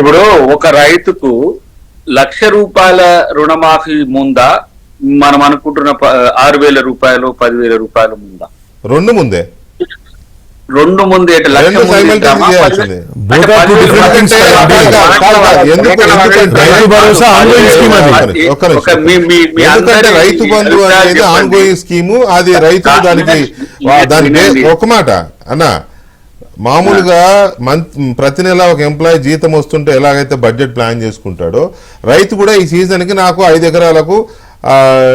B: ఇప్పుడు ఒక రైతుకు ₹1,00,000 రుణమాఫీ ముందా, మనం అనుకుంటున్న 6,000 రూపాయలు 10,000 రూపాయలు ముందా?
A: రెండు ముందే.
B: రెండు ముందు ఏంటి లక్ష
A: రెండు
B: ముందు
A: simultaneous
B: ఇద్దామా?
A: చేయాల్సిందే.
B: అంటే
D: Both are two
B: 10,000
D: different things.
A: ఎందుకంటే
D: రైతు భరోసా ongoing scheme అది.
A: ఒక్క నిమిషం.
B: ఒక మీ
A: ఎందుకంటే
B: అందరి
A: రైతు బంధు
B: అభిప్రాయాలు
A: అనేది
B: చెప్పండి.
A: ఆన్గోయింగ్ స్కీము, అది రైతు దానికి
B: వినండి.
A: ఒక మాట అన్న, మామూలుగా ప్రతి నెల ఒక ఎంప్లాయీ జీతం వస్తుంటే ఎలాగైతే బడ్జెట్ ప్లాన్ చేసుకుంటాడో, రైతు కూడా ఈ సీజన్ కి నాకు 5 ఎకరాలకు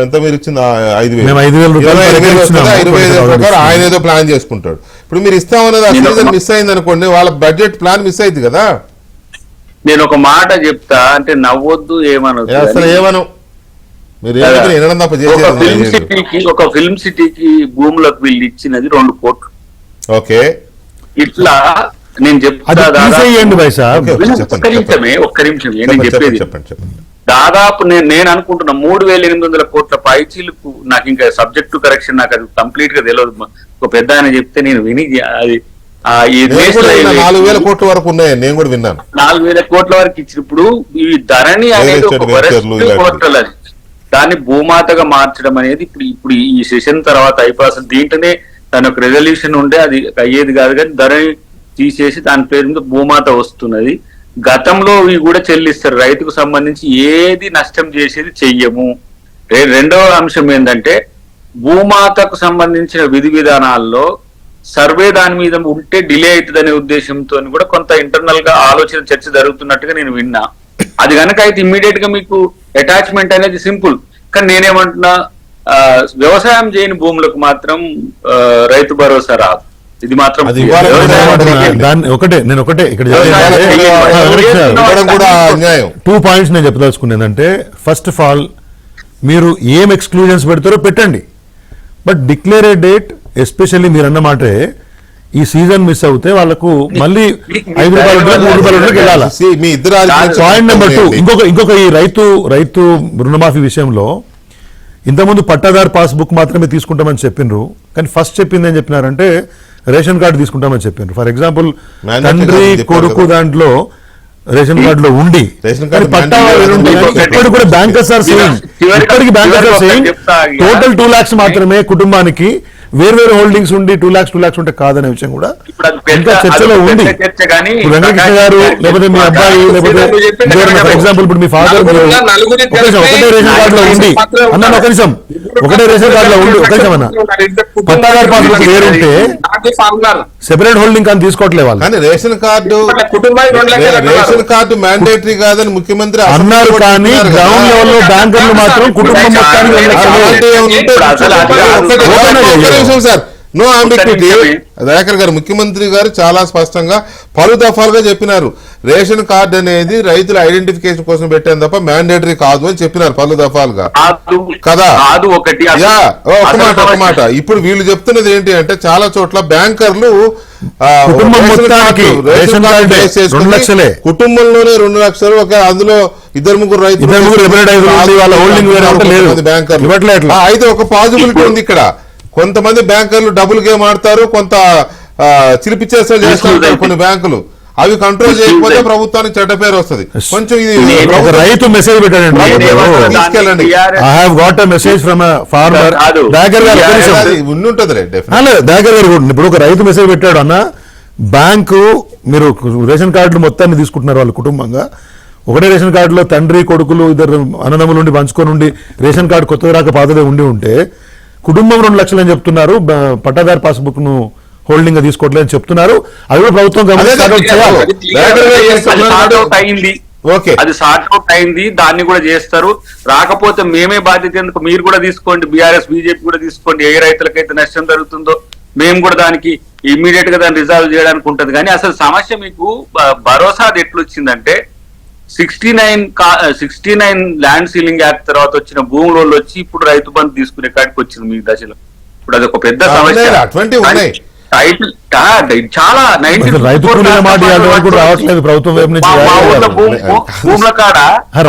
A: ఎంత మీరు ఇచ్చింది 5,000
D: మేము 5,000 రూపాయలు
A: 25,000
D: ఇచ్చినాము.
A: 25,000 ప్రకారం ఆయన ఏదో ప్లాన్ చేసుకుంటాడు. ఇప్పుడు మీరు ఇస్తామన్నది ఆ సీజన్ మిస్ అయింది అనుకోండి, వాళ్ళ బడ్జెట్ ప్లాన్ మిస్ అయింది కదా.
B: నేను ఒక మాట చెప్తా, అంటే నవ్వొద్దు ఏమనొద్దు
A: అసలు
B: కానీ,
A: ఏమను మీరు ఏమైనా వినడం తప్ప
B: ఒక ఫిల్మ్ సిటీకి భూములకు వీళ్ళు ఇచ్చినది 2 కోట్లు.
A: ఓకే
B: ఇట్లా నేను చెప్తా
D: అది తీసేయండి భాయ్ సాబ్.
B: ఒక్క నిమిషమే నేను చెప్పేది.
A: చెప్పండి.
B: దాదాపు నేను అనుకుంటున్నా 3,800 కోట్ల పైచీలకు, నాకు ఇంకా సబ్జెక్ట్ టు కరెక్షన్ నాకు అది కంప్లీట్ గా తెలియదు. ఒక పెద్ద ఆయన చెప్తే నేను విని అది ఈ
A: 4,000 కోట్ల వరకు ఉన్నాయని నేను కూడా విన్నాను.
B: 4,000 కోట్ల వరకు ఇచ్చినప్పుడు ఈ ధరణి అనేది ఒక పోర్టల్, అది దాన్ని భూమాతగా మార్చడం అనేది ఇప్పుడు ఈ సెషన్ తర్వాత అయిపోయి అసలు దీంట్లోనే దాని ఒక రెజల్యూషన్ ఉండే అది అయ్యేది కాదు, కానీ ధరణి తీసేసి దాని పేరు మీద భూమాత వస్తున్నది. గతంలో ఇవి కూడా చెల్లిస్తారు, రైతుకు సంబంధించి ఏది నష్టం చేసేది చెయ్యము. రెండవ అంశం ఏంటంటే భూమాతకు సంబంధించిన విధి విధానాల్లో సర్వే దాని మీద ఉంటే డిలే అవుతుందనే ఉద్దేశంతో కూడా కొంత ఇంటర్నల్ గా ఆలోచన చర్చ జరుగుతున్నట్టుగా నేను విన్నా. అది కనుక అయితే ఇమ్మీడియట్ గా మీకు అటాచ్మెంట్ అనేది సింపుల్. కానీ నేనేమంటున్నా, వ్యవసాయం చేయని భూములకు మాత్రం రైతు భరోసా రాదు. ఇది మాత్రం
D: నేను ఒకటే ఇక్కడ
A: కూడా అన్యాయం.
D: 2 పాయింట్స్ నేను చెప్పదలుచుకున్నాను. ఏంటంటే ఫస్ట్ ఆఫ్ ఆల్ మీరు ఏం ఎక్స్క్లూజన్స్ పెడతారో పెట్టండి, but declare a date. Especially మీరు అన్నమాటే ఈ సీజన్ మిస్ అవుతే వాళ్ళకు మళ్ళీ 5 రూపాయలు 3 రూపాయలు వెళ్ళాలి.
A: మీ ఇద్దరు
D: పాయింట్ నెంబర్ 2, ఇంకొక ఈ రైతు రుణమాఫీ విషయంలో ఇంతకుముందు పట్టాదారు పాస్బుక్ మాత్రమే తీసుకుంటామని చెప్పిండ్రు, కానీ ఫస్ట్ చెప్పింది ఏం చెప్పినారంటే రేషన్ కార్డు తీసుకుంటామని చెప్పిండ్రు. ఫర్ ఎగ్జాంపుల్ తండ్రి కొడుకు దాంట్లో రేషన్ కార్డులో ఉండి పట్టా ఇప్పటికి కూడా బ్యాంకర్స్ ఆర్ సేయింగ్, ఇప్పటికి bankers are saying total 2 lakhs మాత్రమే కుటుంబానికి, వేరు హోల్డింగ్స్ ఉండి 2 lakhs ఉంటే కాదనే విషయం కూడా ఇంకా చర్చలో ఉంది. ఇప్పుడు వెంకటకృష్ణ గారు లేకపోతే మీ అబ్బాయి లేకపోతే ఫర్ ఎగ్జాంపుల్ ఇప్పుడు మీ ఫాదర్ ఒకటే రేషన్ కార్డులో ఉండి ఒక నిమిషం ఒకటే రేషన్ కార్డులో ఉండి ఒక నిమిషం అన్న పట్టాదారు పాస్బుక్ వేరుంటే సెపరేట్ హోల్డింగ్ కానీ తీసుకోవట్లేదు వాళ్ళు.
A: కానీ రేషన్ కార్డు మ్యాండేటరీ కాదని ముఖ్యమంత్రి
D: అన్నారు, కానీ గ్రౌండ్ లెవెల్లో బ్యాంకర్లు మాత్రం కుటుంబం
A: సార్ నో అంబిగ్విటీ. దయాకర్ గారు, ముఖ్యమంత్రి గారు చాలా స్పష్టంగా పలు దఫాలుగా చెప్పినారు, రేషన్ కార్డు అనేది రైతుల ఐడెంటిఫికేషన్ కోసం పెట్టాను తప్ప మ్యాండేటరీ కాదు అని చెప్పినారు పలు దఫాలుగా కదా. ఒక మాట ఇప్పుడు వీళ్ళు చెప్తున్నది ఏంటి అంటే చాలా చోట్ల బ్యాంకర్లు కుటుంబంలోనే 2 లక్షలు, ఒక అందులో 2-3 రైతులు బ్యాంకర్లు. అయితే ఒక పాజిబిలిటీ ఉంది ఇక్కడ, కొంతమంది బ్యాంకర్లు డబుల్ గేమ్ ఆడతారు, కొంత చిలిపిచ్చేస్తారు చేస్తారు కొన్ని బ్యాంకులు. అవి కంట్రోల్ చేయకపోతే ప్రభుత్వానికి చెడ్డ పేరు వస్తుంది. కొంచెం ఇది
D: రైతు మెసేజ్ పెట్టాడండి,
A: తీసుకెళ్ళండి.
D: ఇప్పుడు ఒక రైతు మెసేజ్ పెట్టాడు అన్న, బ్యాంకు మీరు రేషన్ కార్డులు మొత్తాన్ని తీసుకుంటున్నారు వాళ్ళు కుటుంబంగా, ఒకటే రేషన్ కార్డులో తండ్రి కొడుకులు 2 అన్నదమ్ములు ఉండి పంచుకొని ఉండి రేషన్ కార్డు కొత్తగా రాక పాతదే ఉంటే కుటుంబం 2 లక్షలు అని చెప్తున్నారు, పట్టాదారు పాస్బుక్ ను హోల్డింగ్ గా తీసుకోవట్లేదు అని చెప్తున్నారు. అది కూడా ప్రభుత్వం
B: అది సార్ట్ అవుట్ అయింది, దాన్ని కూడా చేస్తారు. రాకపోతే మేమే బాధ్యత ఎందుకు, మీరు కూడా తీసుకోండి, బీఆర్ఎస్ బీజేపీ కూడా తీసుకోండి, ఏ రైతులకైతే నష్టం జరుగుతుందో మేము కూడా దానికి ఇమ్మీడియట్ గా దాన్ని రిజాల్వ్ చేయడానికి ఉంటది. కానీ అసలు సమస్య మీకు భరోసా అది ఎట్లొచ్చిందంటే 69 ల్యాండ్ సీలింగ్ యాక్ట్ తర్వాత వచ్చిన భూముల వాళ్ళు వచ్చి ఇప్పుడు రైతు బంధు తీసుకునే కాడికి వచ్చింది మీ దశలో. ఇప్పుడు అది ఒక పెద్ద సమస్య. చాలా
D: రైతు కూలీల మాట రావట్లేదు ప్రభుత్వం వైపు నుంచి,
B: భూముల కాడ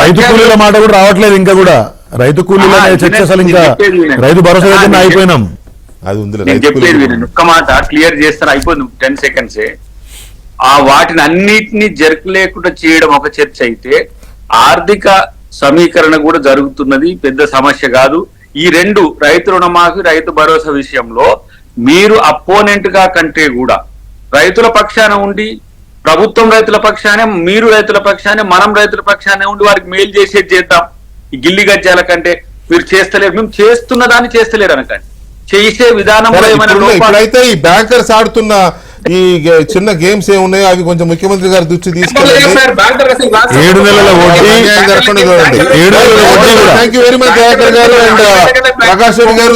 D: రైతు కూలీల మాట కూడా రావట్లేదు. ఇంకా కూడా రైతు కూలీల చర్చ అసలు ఇంకా రైతు భరోసా అయిపోయినాం.
B: నేను చెప్పేది ఒక్క మాట క్లియర్ చేస్తాను, అయిపోయింది 10 seconds. వాటిని అన్నిటినీ జరగలేకుండా చేయడం ఒక చర్చ అయితే, ఆర్థిక సమీకరణ కూడా జరుగుతున్నది, పెద్ద సమస్య కాదు. ఈ 2 రైతు రుణమాఫీ రైతు భరోసా విషయంలో మీరు అపోనెంట్ గా కంటే కూడా రైతుల పక్షాన ఉండి, ప్రభుత్వం రైతుల పక్షానే, మీరు రైతుల పక్షానే, మనం రైతుల పక్షానే ఉండి వారికి మేలు చేసేది చేద్దాం. ఈ గిల్లి గజ్జాల కంటే మీరు చేస్తలేరు, మేము చేస్తున్న దాన్ని చేస్తలేరు అనకండి. చేసే విధానంలో ఏమైనా లోపాలు
A: ఇప్పుడైతే ఈ బ్యాంకర్స్ ఆడుతున్న ఈ చిన్న గేమ్స్ ఏమున్నాయో అవి కొంచెం ముఖ్యమంత్రి గారి దృష్టి తీసుకెళ్ళండి.
D: 7 నెలల వడ్డీ, 7 నెలల వడ్డీ కూడా.
A: Thank you very much Dayakar గారు అండ్ ప్రకాష్ రెడ్డి గారు.